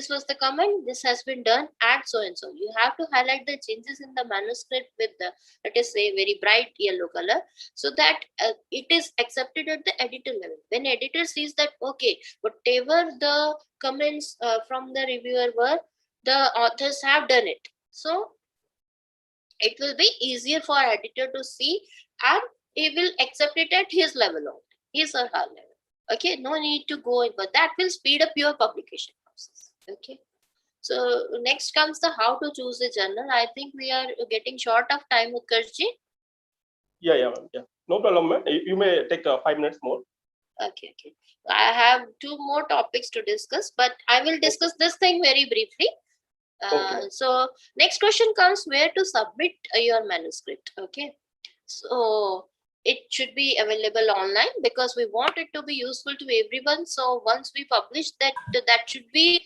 S3: was the comment, this has been done at so and so. You have to highlight the changes in the manuscript with the, let us say, very bright yellow color, so that it is accepted at the editor level. When editor sees that, okay, whatever the comments from the reviewer were, the authors have done it, so it will be easier for editor to see, and he will accept it at his level only, his or her level. Okay, no need to go in, but that will speed up your publication process. Okay, so next comes the how to choose a journal. I think we are getting short of time, Utkarshji.
S1: Yeah, ma'am. Yeah, no problem, ma'am. You may take 5 minutes more.
S3: Okay. I have 2 more topics to discuss, but I will discuss this thing very briefly.
S1: Okay.
S3: So next question comes, where to submit your manuscript. Okay, so it should be available online because we want it to be useful to everyone. So once we publish that, that should be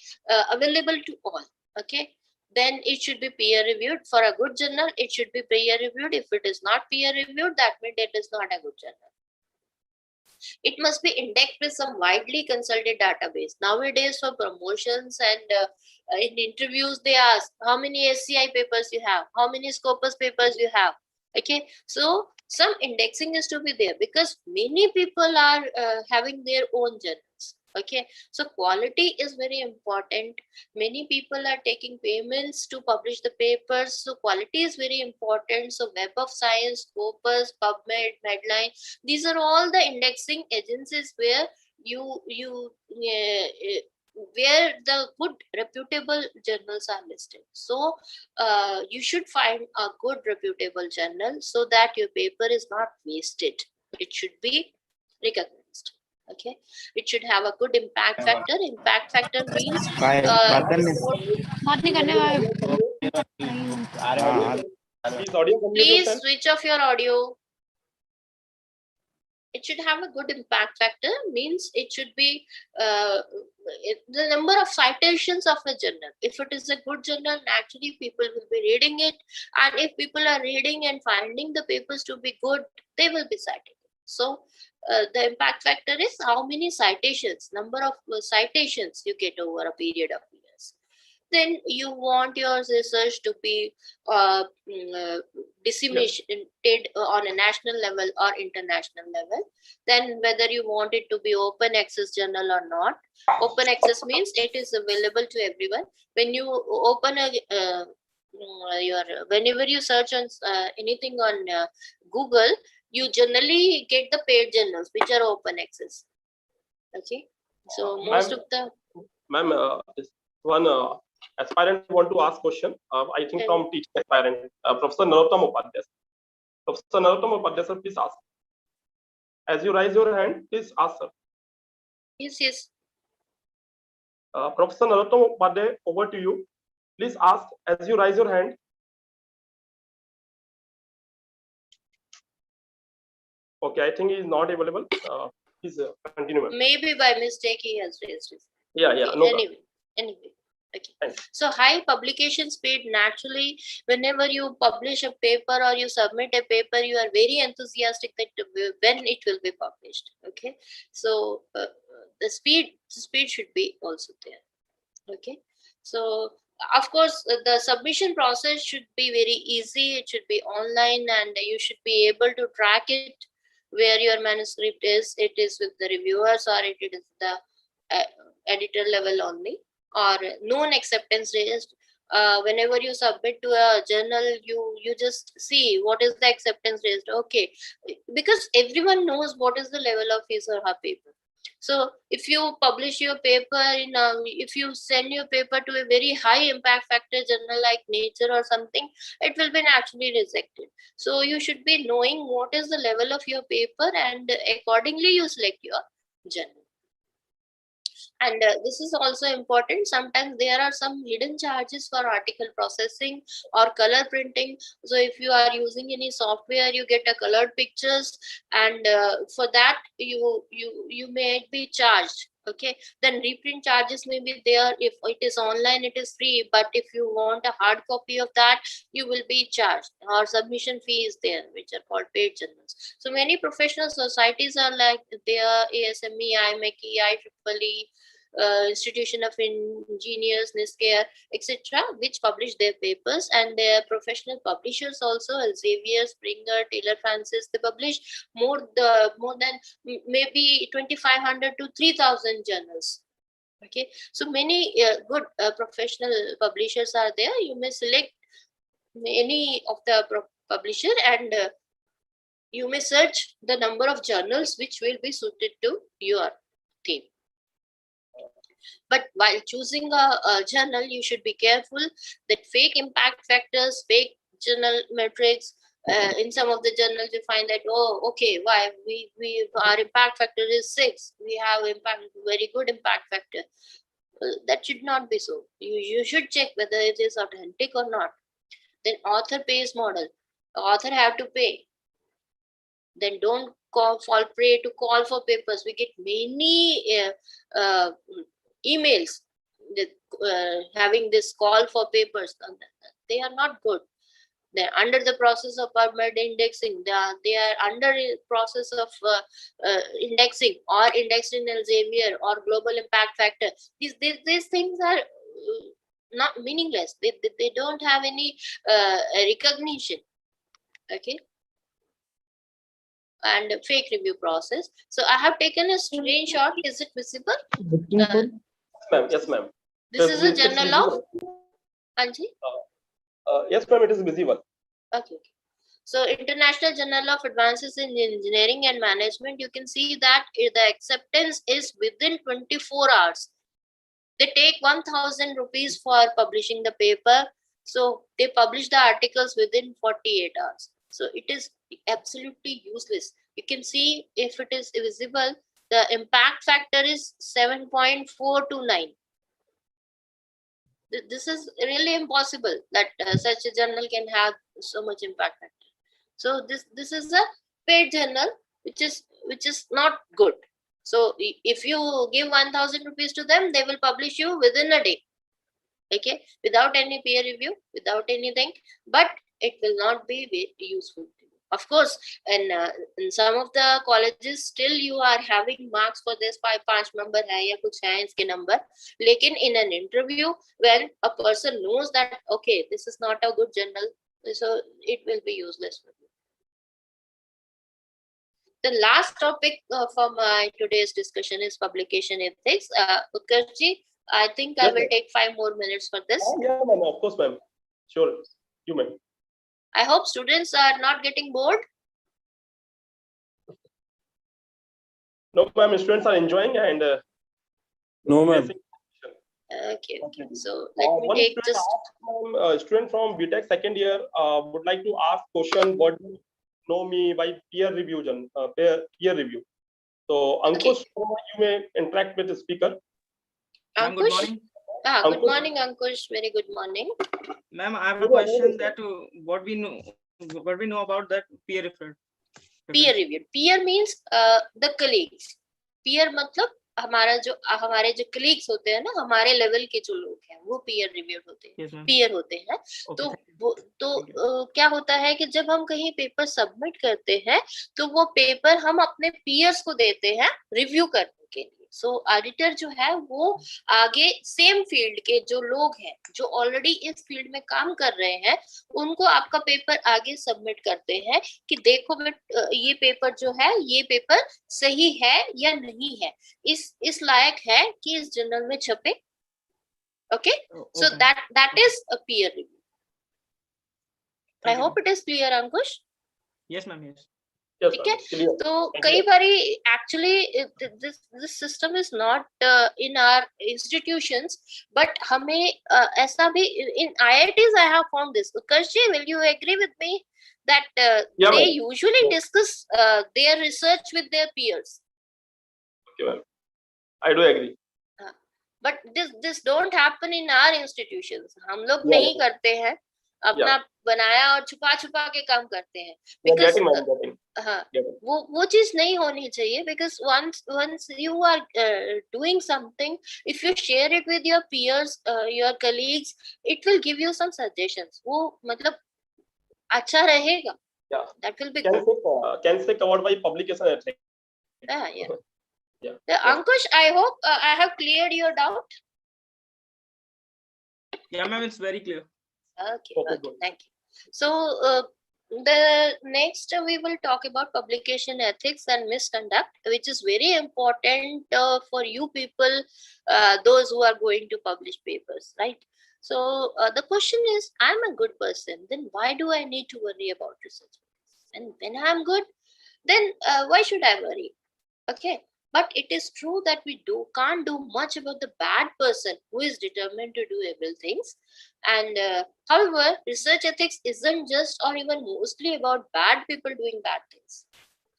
S3: available to all. Okay, then it should be peer reviewed. For a good journal, it should be peer reviewed. If it is not peer reviewed, that means it is not a good journal. It must be indexed with some widely consulted database. Nowadays, for promotions and in interviews, they ask how many SCI papers you have, how many Scopus papers you have. Okay, so some indexing is to be there because many people are having their own journals. Okay, so quality is very important. Many people are taking payments to publish the papers, so quality is very important. So Web of Science, Scopus, PubMed, Medline, these are all the indexing agencies where where the good reputable journals are listed. So you should find a good reputable journal so that your paper is not wasted. It should be recognized. Okay, it should have a good impact factor. Impact factor means
S1: Please, audio
S3: please
S1: yourself.
S3: switch off your audio. It should have a good impact factor, means it should be the number of citations of a journal. If it is a good journal, naturally people will be reading it, and if people are reading and finding the papers to be good, they will be citing it. So the impact factor is how many citations, number of citations you get over a period of years. Then you want your research to be disseminated on a national level or international level. Then whether you want it to be open access journal or not. Open access means it is available to everyone. When you open a whenever you search on anything on Google, you generally get the paid journals which are open access. Okay, so most of the
S1: ma'am, one aspirant want to ask question. I think from teacher aspirant, Professor Narottam Upadhyay. Professor Narottam Upadhyay, sir, please ask. As you raise your hand, please ask, sir.
S3: Yes.
S1: Professor Narottam Upadhyay, over to you. Please ask as you raise your hand. Okay, I think he is not available. Please continue.
S3: Maybe by mistake he has raised his.
S1: Yeah. No
S3: Anyway. Okay. Thanks. So high publication speed, naturally, whenever you publish a paper or you submit a paper, you are very enthusiastic that when it will be published. Okay. So the speed should be also there. Okay. So of course, the submission process should be very easy. It should be online, and you should be able to track it where your manuscript is. It is with the reviewers, or it is the editor level only, or known acceptance raised. Whenever you submit to a journal, you just see what is the acceptance raised. Okay, because everyone knows what is the level of his or her paper. So if you publish your paper in if you send your paper to a very high impact factor journal like Nature or something, it will be naturally rejected. So you should be knowing what is the level of your paper, and accordingly you select your journal. And this is also important. Sometimes there are some hidden charges for article processing or color printing. So if you are using any software, you get a colored pictures, and for that you may be charged. Okay, then reprint charges may be there. If it is online, it is free, but if you want a hard copy of that, you will be charged, or submission fee is there, which are called paid journals. So many professional societies are like there, ASME, IMAKE, IEEE, Institution of Engineers, NISCARE, etc., which publish their papers, and their professional publishers also, Elsevier, Springer, Taylor Francis. They publish more than maybe 2,500 to 3,000 journals. Okay, so many good professional publishers are there. You may select any of the publisher, and you may search the number of journals which will be suited to your theme. But while choosing a journal, you should be careful that fake impact factors, fake journal metrics. In some of the journals, you find that, oh, okay, why our impact factor is 6. We have very good impact factor. That should not be so. You should check whether it is authentic or not. Then author pays model. The author have to pay. Then don't fall prey to call for papers. We get many emails that, having this call for papers. They are not good. They're under the process of PubMed indexing. They are under a process of indexing, or indexed in Elsevier or global impact factor. These things are not meaningless. They don't have any recognition. Okay. And fake review process. So I have taken a screenshot. Is it visible?
S1: Yes, ma'am.
S3: This is a journal of Anji?
S1: Yes, ma'am, it is visible.
S3: Okay. So International Journal of Advances in Engineering and Management, you can see that the acceptance is within 24 hours. They take 1,000 rupees for publishing the paper. So they publish the articles within 48 hours. So it is absolutely useless. You can see if it is visible, the impact factor is 7.429. This is really impossible that such a journal can have so much impact factor. So this is a paid journal, which is not good. So if you give 1,000 rupees to them, they will publish you within a day. Okay, without any peer review, without anything, but it will not be very useful to you. Of course, and in some of the colleges, still you are having marks for this 5 number hai ya kuch hai iske number. Lekin in an interview, when a person knows that, okay, this is not a good journal, so it will be useless for you. The last topic for my today's discussion is publication ethics. Utkarshji, I think I will take 5 more minutes for this.
S1: Yeah, ma'am, of course, ma'am. Sure, you may.
S3: I hope students are not getting bored.
S1: No, ma'am, students are enjoying and
S4: no, ma'am.
S3: Okay. So let me take just
S1: student from BTech second year would like to ask question. What do you know me by peer review? Peer review. So Ankush, you may interact with the speaker.
S5: Ma'am, good morning.
S3: Good morning, Ankush. Very good morning.
S5: Ma'am, I have a question that what we know about that peer review.
S3: Peer review. Peer means the colleagues. Peer मतलब हमारे जो colleagues होते हैं ना, हमारे level के जो लोग हैं, वो peer reviewed होते हैं.
S5: Yes, ma'am.
S3: Peer होते हैं. तो क्या होता है कि जब हम कहीं पेपर सबमिट करते हैं, तो वो पेपर हम अपने peers को देते हैं रिव्यू करने के लिए. सो ऑडिटर जो है वो आगे सेम फील्ड के जो लोग हैं, जो ऑलरेडी इस फील्ड में काम कर रहे हैं, उनको आपका पेपर आगे सबमिट करते हैं कि देखो ये पेपर जो है, ये पेपर सही है या नहीं है, इस लायक है कि इस जर्नल में छपे. Okay, so that is a peer review. I hope it is clear Ankush.
S5: Yes ma'am, yes.
S3: ठीक है. तो कई बारी actually this system is not in our institutions, but हमें ऐसा भी in IITs I have found this. Utkarshji, will you agree with me that they usually discuss their research with their peers?
S1: Okay, well, I do agree.
S3: But this don't happen in our institutions. हम लोग नहीं करते हैं, अपना बनाया और छुपा के काम करते हैं. Because हाँ, वो चीज नहीं होनी चाहिए. Because once you are doing something, if you share it with your peers, your colleagues, it will give you some suggestions. वो मतलब अच्छा रहेगा.
S1: Yeah.
S3: That will be
S1: can say covered by publication ethics.
S3: Yeah.
S1: Yeah.
S3: Ankush, I hope I have cleared your doubt.
S5: Yeah, ma'am, it's very clear.
S3: Okay,
S1: Okay,
S3: okay,
S1: good.
S3: thank you. So the next we will talk about publication ethics and misconduct, which is very important for you people, those who are going to publish papers, right? So the question is, I'm a good person, then why do I need to worry about research? And when I'm good, then why should I worry? Okay, but it is true that we can't do much about the bad person who is determined to do evil things. And however, research ethics isn't just or even mostly about bad people doing bad things.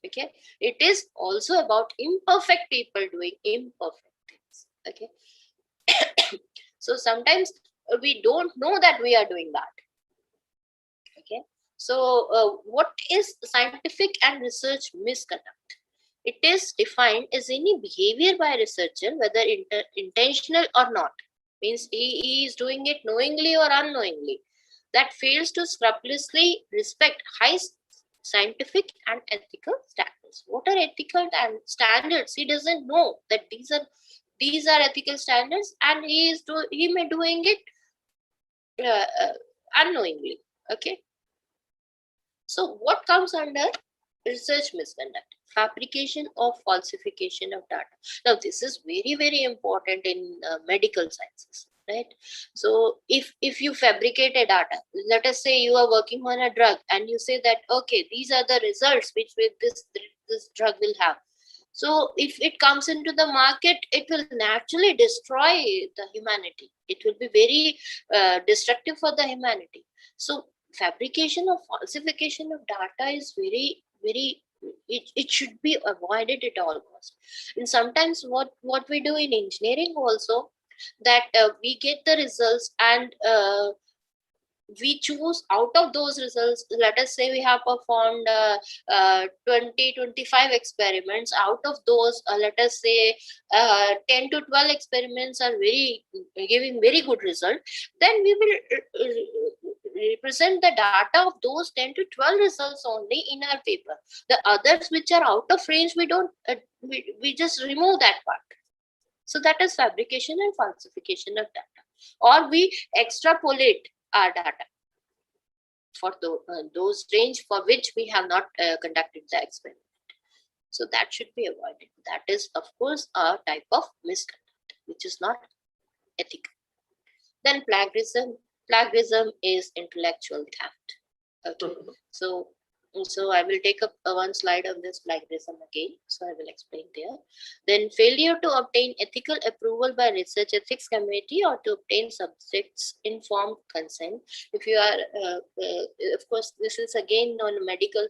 S3: Okay, it is also about imperfect people doing imperfect things. Okay, so sometimes we don't know that we are doing that. Okay, so what is scientific and research misconduct? It is defined as any behavior by a researcher, whether intentional or not, means he is doing it knowingly or unknowingly, that fails to scrupulously respect high scientific and ethical standards. What are ethical standards? He doesn't know that these are ethical standards, and he may doing it unknowingly. Okay, so what comes under research misconduct? Fabrication or falsification of data. Now, this is very, very important in medical sciences, right? So, if you fabricate a data, let us say you are working on a drug, and you say that, okay, these are the results which this drug will have. So, if it comes into the market, it will naturally destroy the humanity. It will be very destructive for the humanity. So, fabrication or falsification of data is very, very, it should be avoided at all costs. And sometimes what we do in engineering also, that we get the results, and we choose out of those results. Let us say we have performed 20-25 experiments. Out of those, let us say 10 to 12 experiments are giving very good result. Then we will represent the data of those 10 to 12 results only in our paper. The others which are out of range, we don't we just remove that part. So that is fabrication and falsification of data. Or we extrapolate our data for those range for which we have not conducted the experiment. So that should be avoided. That is, of course, a type of misconduct which is not ethical. Then plagiarism. Plagiarism is intellectual theft. Okay, so I will take up one slide on this plagiarism again. So I will explain there. Then failure to obtain ethical approval by research ethics committee or to obtain subjects informed consent. If you are, of course, this is again on medical.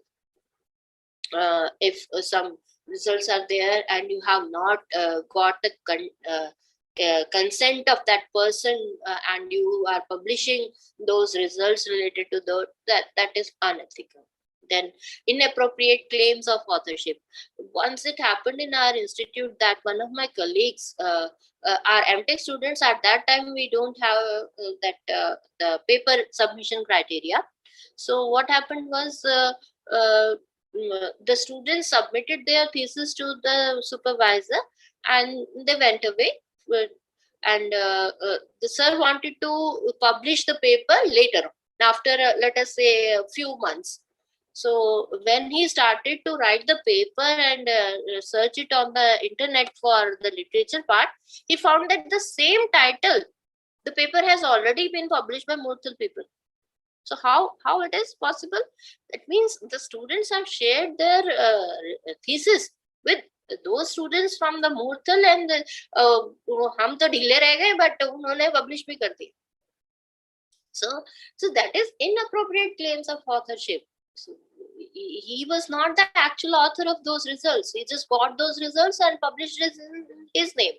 S3: If some results are there and you have not got the consent of that person, and you are publishing those results related to that is unethical. Then inappropriate claims of authorship. Once it happened in our institute that one of my colleagues, our MTech students, at that time we don't have the paper submission criteria. So what happened was the students submitted their thesis to the supervisor and they went away. And the sir wanted to publish the paper later, after let us say a few months. So when he started to write the paper and search it on the internet for the literature part, he found that the same title, the paper has already been published by Murthal people. So how it is possible? That means the students have shared their thesis with those students from the Murthal, and हम तो ढीले रह गए but उन्होंने publish भी कर दिया. So that is inappropriate claims of authorship. So he was not the actual author of those results. He just got those results and published it in his name.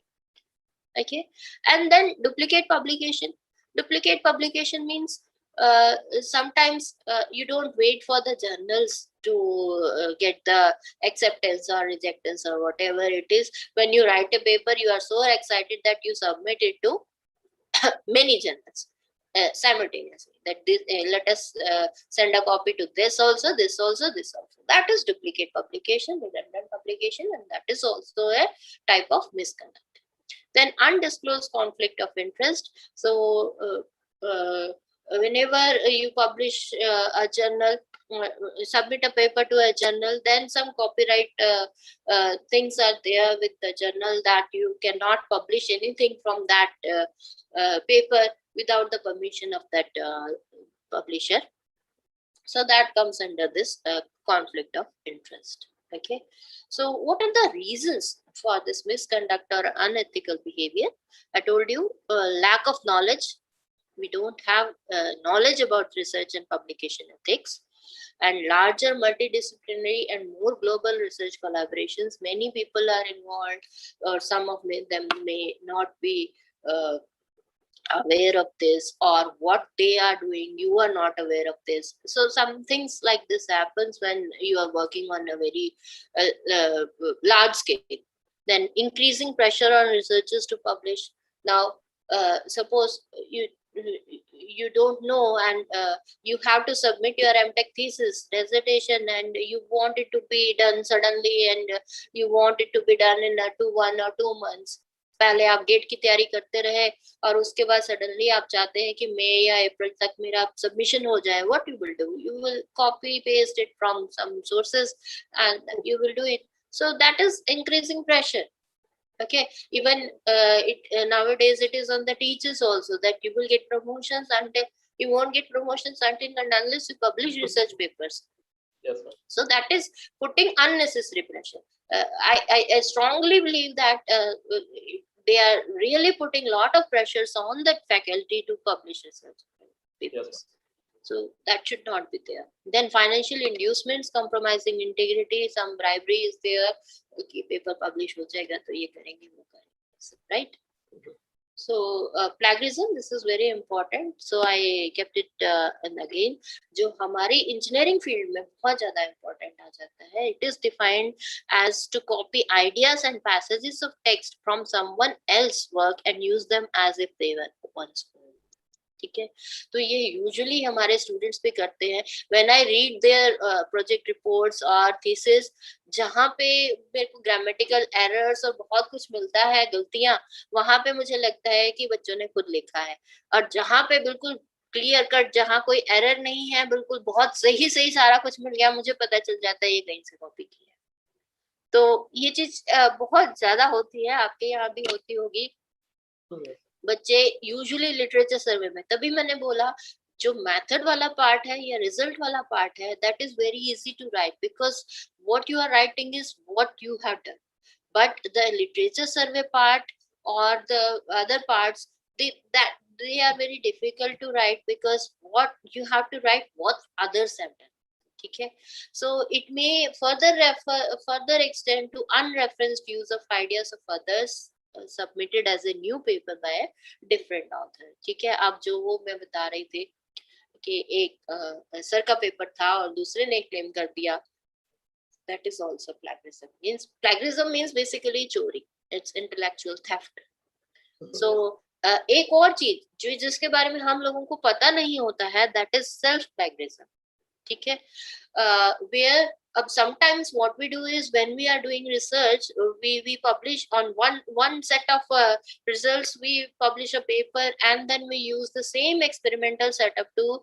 S3: Okay, and then duplicate publication. Duplicate publication means sometimes you don't wait for the journals to get the acceptance or rejectance or whatever it is. When you write a paper, you are so excited that you submit it to many journals simultaneously. that this, let us send a copy to this also, this also, this also. That is duplicate publication, redundant publication, and that is also a type of misconduct. Then undisclosed conflict of interest. So whenever you publish a journal, submit a paper to a journal, then some copyright things are there with the journal, that you cannot publish anything from that paper without the permission of that publisher. So that comes under this conflict of interest. Okay, so what are the reasons for this misconduct or unethical behavior? I told you, lack of knowledge. We don't have knowledge about research and publication ethics, and larger multidisciplinary and more global research collaborations. Many people are involved, or some of them may not be aware of this, or what they are doing, you are not aware of this. So some things like this happens when you are working on a very large scale. Then increasing pressure on researchers to publish. Now suppose you don't know, and you have to submit your MTech thesis dissertation, and you want it to be done suddenly, and you want it to be done in 1 or 2 months. पहले आप gate की तैयारी करते रहे, और उसके बाद suddenly आप चाहते हैं कि मई या अप्रैल तक मेरा सबमिशन हो जाए. What you will do? You will copy paste it from some sources and you will do it. So that is increasing pressure. Okay, even nowadays it is on the teachers also, that you will get promotions until you won't get promotions until and unless you publish research papers.
S1: Yes, sir.
S3: So that is putting unnecessary pressure. I strongly believe that they are really putting a lot of pressures on that faculty to publish research papers.
S1: Yes,
S3: so that should not be there. Then financial inducements, compromising integrity, some bribery is there. Okay, paper publish ho jayega to ye karenge, wo karenge, right? So plagiarism, this is very important. So I kept it and again, जो हमारी engineering field में बहुत ज़्यादा important आ जाता है. It is defined as to copy ideas and passages of text from someone else's work and use them as if they were one's own. ठीक है, तो ये यूजुअली हमारे स्टूडेंट्स भी करते हैं. When I read there project reports और thesis, जहाँ पे मेरे को ग्रामेटिकल एरर्स और बहुत कुछ मिलता है, गलतियां, वहां पे मुझे लगता है कि बच्चों ने खुद लिखा है. और जहाँ पे बिल्कुल क्लियर कट, जहाँ कोई एरर नहीं है, बिल्कुल बहुत सही सही सारा कुछ मिल गया, मुझे पता चल जाता है ये कहीं से कॉपी किया है. तो ये चीज बहुत ज्यादा होती है, आपके यहाँ भी होती होगी. बच्चे यूजुअली लिटरेचर सर्वे में, तभी मैंने बोला जो मेथड वाला पार्ट है या रिजल्ट वाला पार्ट है, that is very easy to write, because what you are writing is what you have done. But the literature survey part और the other parts, they are very difficult to write, because what you have to write what others have done. ठीक है, so it may further extend to unreferenced use of ideas of others submitted as a new paper by a different author. ठीक है, अब जो वो मैं बता रही थी कि एक सर का पेपर था और दूसरे ने क्लेम कर दिया, that is also plagiarism. Plagiarism means basically चोरी, it's intellectual theft. So एक और चीज जो जिसके बारे में हम लोगों को पता नहीं होता है, that is self plagiarism. ठीक है, where sometimes what we do is, when we are doing research, we publish on one set of results, we publish a paper, and then we use the same experimental setup to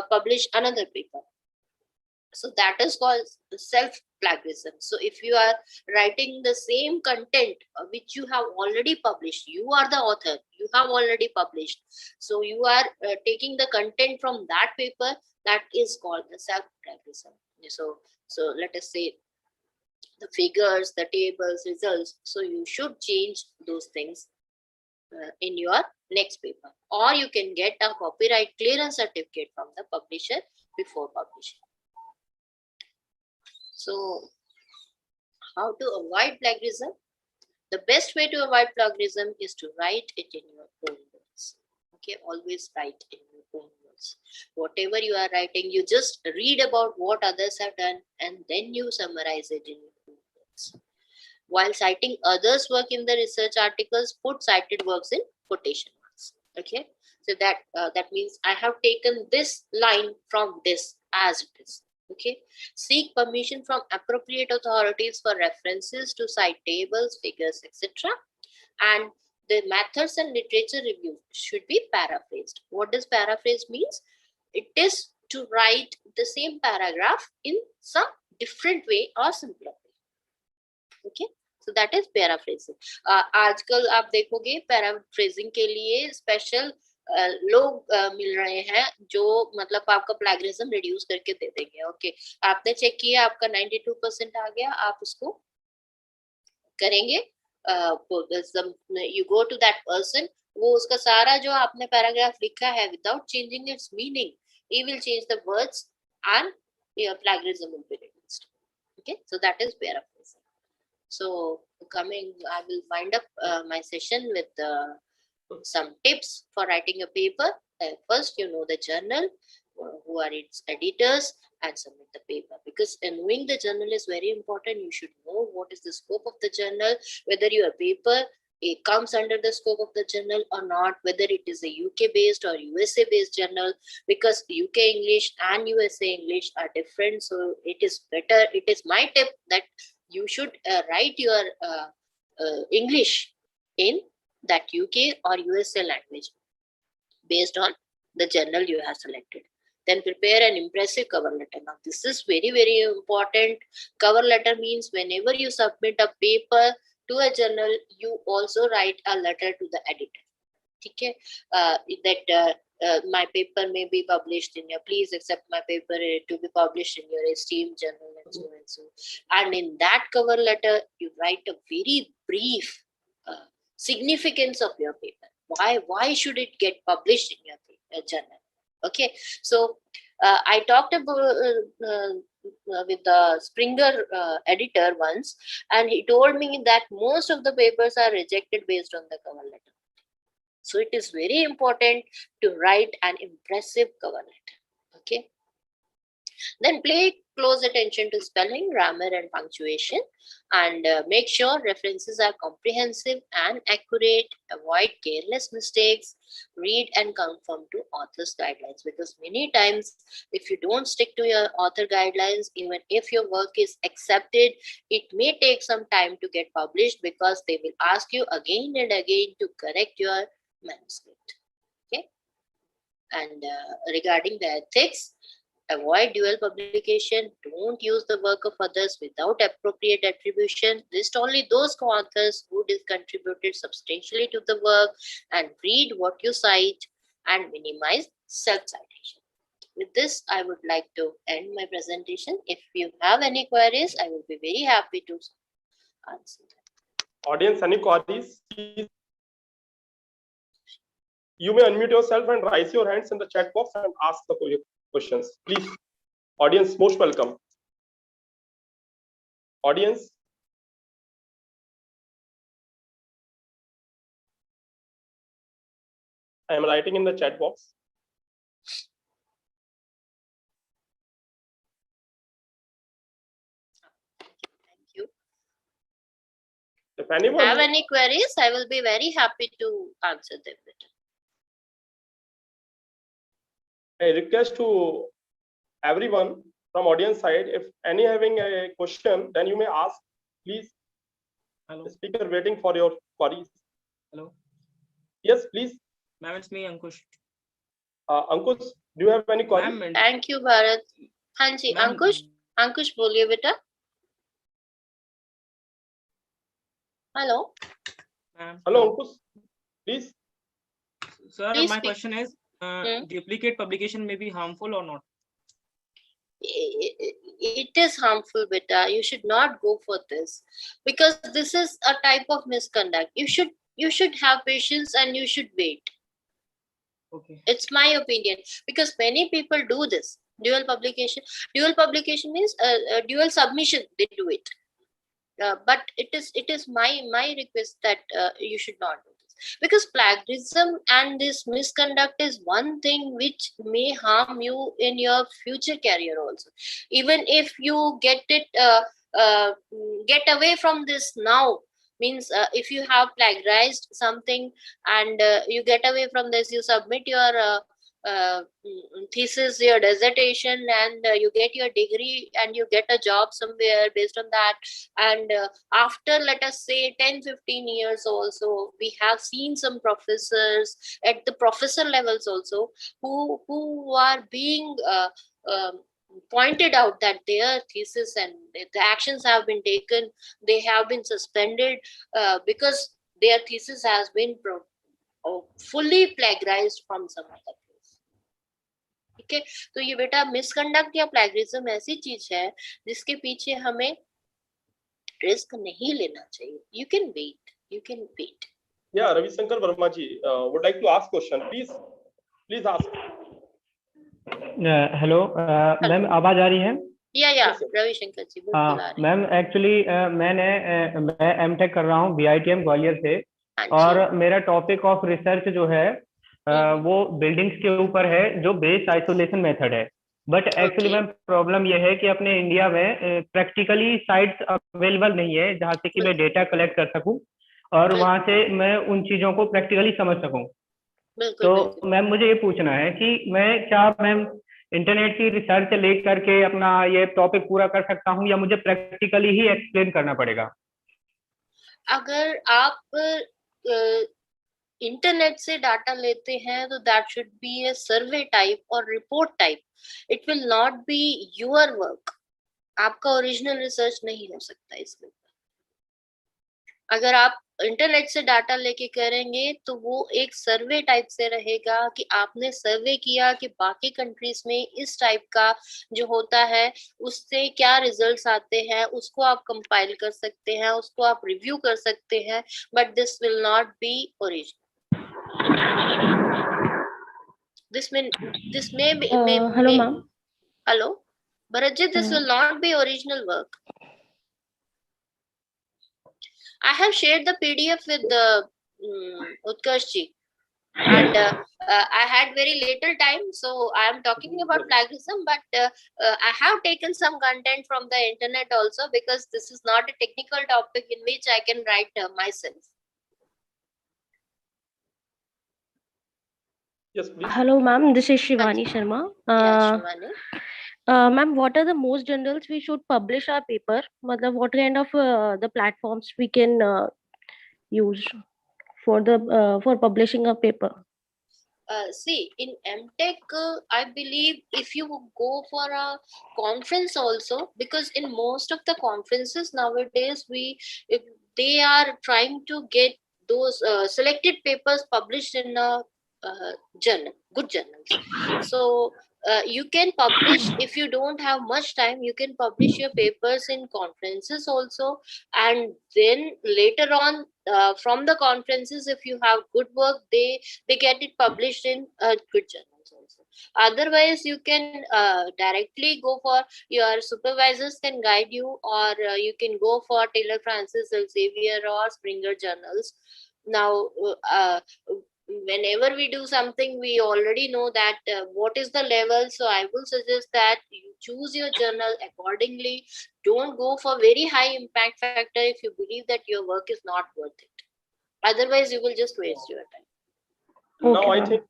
S3: publish another paper. So that is called self plagiarism. So if you are writing the same content which you have already published, you are the author, you have already published, so you are taking the content from that paper, that is called the self plagiarism. So let us say the figures, the tables, results, so you should change those things in your next paper, or you can get a copyright clearance certificate from the publisher before publishing. So how to avoid plagiarism? The best way to avoid plagiarism is to write it in your own words. Okay, always write in your own words. Whatever you are writing, you just read about what others have done and then you summarize it in your own words. While citing others' work in the research articles, put cited works in quotation marks. Okay, so that means I have taken this line from this as it is. Okay, seek permission from appropriate authorities for references to cite tables, figures, etc. And the methods and literature review should be paraphrased. What does paraphrase means? It is to write the same paragraph in some different way or simpler way. Okay, so that is paraphrasing. आजकल आप देखोगे paraphrasing के लिए special लोग मिल रहे हैं जो मतलब आपका प्लैगरिज्म रिड्यूस करके दे देंगे. ओके, आपने चेक किया, आपका 92% आ गया, आप उसको करेंगे. You go to that person, वो उसका सारा जो आपने पैराग्राफ लिखा है without changing its meaning, he will change the words and your plagiarism will be reduced. Okay, so that is paraphrasing. So I will wind up my session with some tips for writing a paper. First, you know the journal, who are its editors, and submit the paper, because knowing the journal is very important. You should know what is the scope of the journal, whether your paper it comes under the scope of the journal or not, whether it is a UK based or USA based journal, because UK English and USA English are different. So it is better, it is my tip that you should write your English in that UK or USA language based on the journal you have selected. Then prepare an impressive cover letter. Now this is very, very important. Cover letter means whenever you submit a paper to a journal, you also write a letter to the editor. Okay, that my paper may be published in your, please accept my paper to be published in your esteemed journal, and so and so. And in that cover letter, you write a very brief significance of your paper. Why should it get published in your journal? Okay, so I talked about with the Springer editor once, and he told me that most of the papers are rejected based on the cover letter. So it is very important to write an impressive cover letter. Okay, then pay close attention to spelling, grammar, and punctuation, and make sure references are comprehensive and accurate. Avoid careless mistakes. Read and conform to author's guidelines, because many times if you don't stick to your author guidelines, even if your work is accepted, it may take some time to get published, because they will ask you again and again to correct your manuscript. Okay, and regarding the ethics, avoid dual publication. Don't use the work of others without appropriate attribution. List only those co-authors who contributed substantially to the work, and read what you cite, and minimize self-citation. With this, I would like to end my presentation. If you have any queries, I will be very happy to answer them.
S1: Audience, any queries? You may unmute yourself and raise your hands in the chat box and ask the questions. Please, audience, most welcome. Audience. I am writing in the chat box.
S3: Thank you.
S1: If anyone
S3: have any queries, I will be very happy to answer them.
S1: A request to everyone from audience side, if any having a question, then you may ask, please.
S5: Hello.
S1: The speaker waiting for your queries.
S5: Hello.
S1: Yes, please.
S5: Ma'am, it's me, Ankush.
S1: Ankush, do you have any queries?
S5: Ma'am,
S3: Thank you, Bharat. हाँ जी, अंकुश बोलिए बेटा. Hello.
S1: Hello, Ankush. Please.
S5: Sir,
S3: Please
S5: my
S3: speak.
S5: question is, duplicate publication may be harmful or not?
S3: It is harmful, beta. You should not go for this, because this is a type of misconduct. You should have patience and you should wait.
S5: Okay.
S3: It's my opinion, because many people do this. Dual publication. Dual publication means dual submission. They do it, but it is my request that you should not do this, because plagiarism and this misconduct is one thing which may harm you in your future career also. Even if you get away from this now, Means if you have plagiarized something and you get away from this, you submit your thesis, your dissertation, and you get your degree and you get a job somewhere based on that. And after, let us say, 10-15 years also, we have seen some professors at the professor levels also who are being pointed out that their thesis and the actions have been taken, they have been suspended because their thesis has been fully plagiarized from some other place. ठीक है, तो ये बेटा misconduct या plagiarism ऐसी चीज है जिसके पीछे हमें रिस्क नहीं लेना चाहिए. You can wait.
S1: Yeah, Ravi Shankar Verma ji would like to ask question. Please ask.
S6: Hello ma'am, आवाज आ रही है?
S3: या रवि शंकर जी बिल्कुल आ रही है.
S6: मैम एक्चुअली मैं एमटेक कर रहा हूँ BITM ग्वालियर से, और मेरा टॉपिक ऑफ रिसर्च जो है वो बिल्डिंग्स के ऊपर है, जो बेस आइसोलेशन मेथड है. बट एक्चुअली मैम प्रॉब्लम ये है कि अपने इंडिया में प्रैक्टिकली साइट्स अवेलेबल नहीं है जहाँ से कि मैं डेटा कलेक्ट कर सकूं और वहां से मैं उन चीजों को प्रैक्टिकली समझ सकूं. तो मैम मुझे ये पूछना है कि मैं क्या मैम इंटरनेट की रिसर्च लेकर के अपना ये टॉपिक पूरा कर सकता हूँ या मुझे प्रैक्टिकली ही एक्सप्लेन करना पड़ेगा?
S3: अगर आप इंटरनेट से डाटा लेते हैं तो that should be a survey type और report type. It will not be your work. आपका ओरिजिनल रिसर्च नहीं हो सकता इसमें. अगर आप इंटरनेट से डाटा लेके करेंगे तो वो एक सर्वे टाइप से रहेगा कि आपने सर्वे किया कि बाकी कंट्रीज में इस टाइप का जो होता है उससे क्या रिजल्ट्स आते हैं, उसको आप कंपाइल कर सकते हैं, उसको आप रिव्यू कर सकते हैं. But this will not B original. This may
S7: hello ma'am.
S3: Hello Bharatjit, this will not be original work. I have shared the PDF with the Utkarsh ji, and I had very little time, so I am talking about plagiarism, but I have taken some content from the internet also, because this is not a technical topic in which I can write myself.
S1: Yes, please.
S7: Hello ma'am, this is Shivani Sharma.
S3: Shivani.
S7: Ma'am, what are the most journals we should publish our paper? Matlab, what kind of the platforms we can use for publishing a paper?
S3: See, in MTech, I believe if you go for a conference also, because in most of the conferences nowadays, they are trying to get those selected papers published in a journal, good journals. So you can publish, if you don't have much time, you can publish your papers in conferences also, and then later on from the conferences, if you have good work, they get it published in good journals also. Otherwise, you can directly go for, your supervisors can guide you, or you can go for Taylor Francis, Elsevier, or Springer journals. Now whenever we do something, we already know that what is the level. So I will suggest that you choose your journal accordingly. Don't go for very high impact factor if you believe that your work is not worth it. Otherwise, you will just waste your time.
S1: Now I think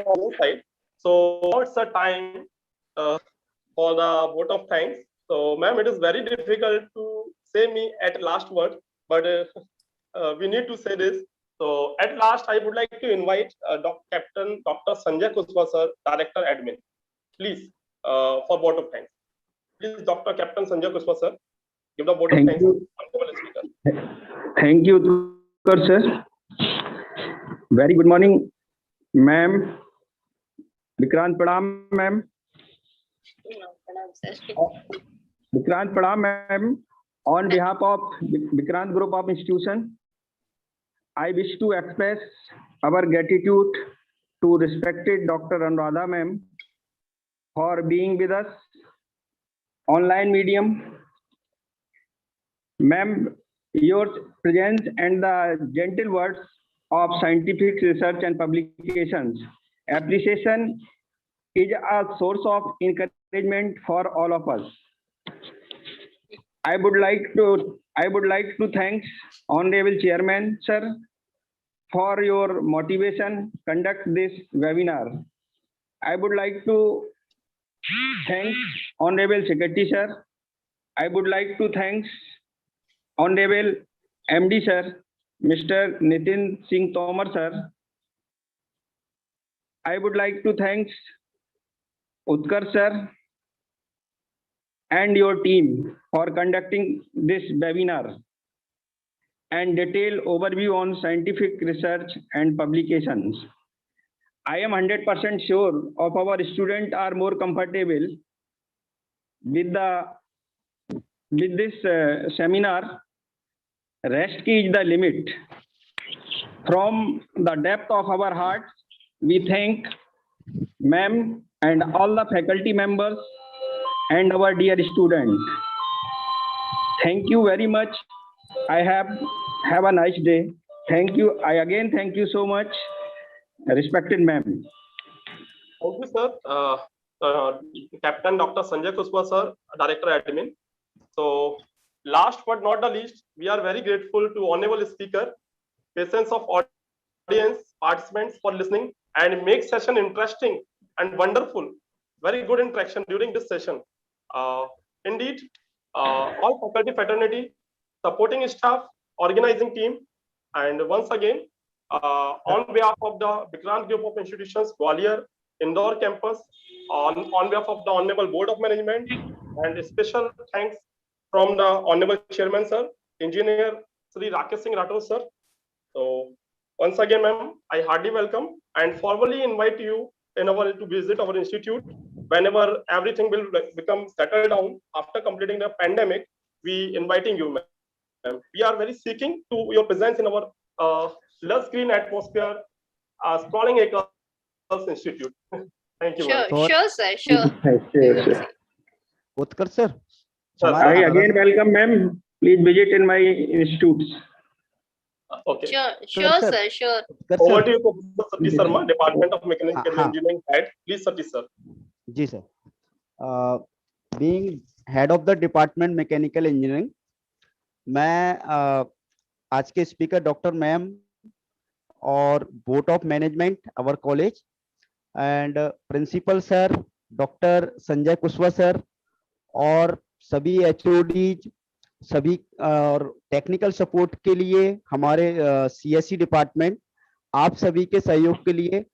S1: global side. So what's the time for the vote of thanks? So ma'am, it is very difficult to say me at last word, but we need to say this. So at last, I would like to invite Captain Dr. Sanjay Kushwaha sir, Director Admin, please, for vote of thanks. Please, Dr. Captain Sanjay Kushwaha sir, give the vote of thanks.
S4: Thank you, Utkarsh sir. Very good morning, ma'am. Vikrant Pradam, ma'am. Vikrant Pradam, ma'am. On behalf of Vikrant Group of Institution, I wish to express our gratitude to respected Dr. Anuradha ma'am for being with us online medium. Ma'am, your presence and the gentle words of scientific research and publications appreciation is a source of encouragement for all of us. I would like to I would like to thank Honorable Chairman, sir, for your motivation conduct this webinar. I would like to thank Honorable Secretary, sir. I would like to thank Honorable MD, sir, Mr. Nitin Singh Tomar, sir. I would like to thank Utkarsh, sir, and your team for conducting this webinar and detailed overview on scientific research and publications. I am 100% sure of our students are more comfortable with this seminar. Rest is the limit. From the depth of our hearts, we thank ma'am and all the faculty members and our dear students. Thank you very much. Have a nice day. Thank you. I again thank you so much, respected ma'am.
S1: Thank you, sir. Captain Dr. Sanjay Kushwaha, sir, Director Admin. So, last but not the least, we are very grateful to honorable speaker, patience of audience, participants for listening and make session interesting and wonderful. Very good interaction during this session. Indeed, all faculty fraternity, supporting staff, organizing team, and once again, on behalf of the Vikrant Group of Institutions, Gwalior, Indore campus, on behalf of the Honorable Board of Management, and a special thanks from the Honorable Chairman, sir, Engineer Sri Rakesh Singh Rathore, sir. So once again, ma'am, I heartily welcome and formally invite you to visit our institute whenever everything will become settled down after completing the pandemic. We inviting you, ma'am. We are very seeking to your presence in our lush green atmosphere, sprawling acres institute. Thank you, ma'am.
S3: Sure, sir. Sure.
S8: Utkarsh sir.
S4: I again welcome ma'am. Please visit in my institutes.
S1: Okay.
S3: Sure, sir. Sure.
S1: Over to you, Professor Satish Sharma, Department of Mechanical Engineering Head. Please, Satish sir.
S8: Ji sir. Being head of the department mechanical engineering, मैं आज के speaker doctor ma'am और board of management our college and principal sir doctor Sanjay Kushwaha sir और सभी HODs सभी और technical support के लिए हमारे सीएससी डिपार्टमेंट आप सभी के सहयोग के लिए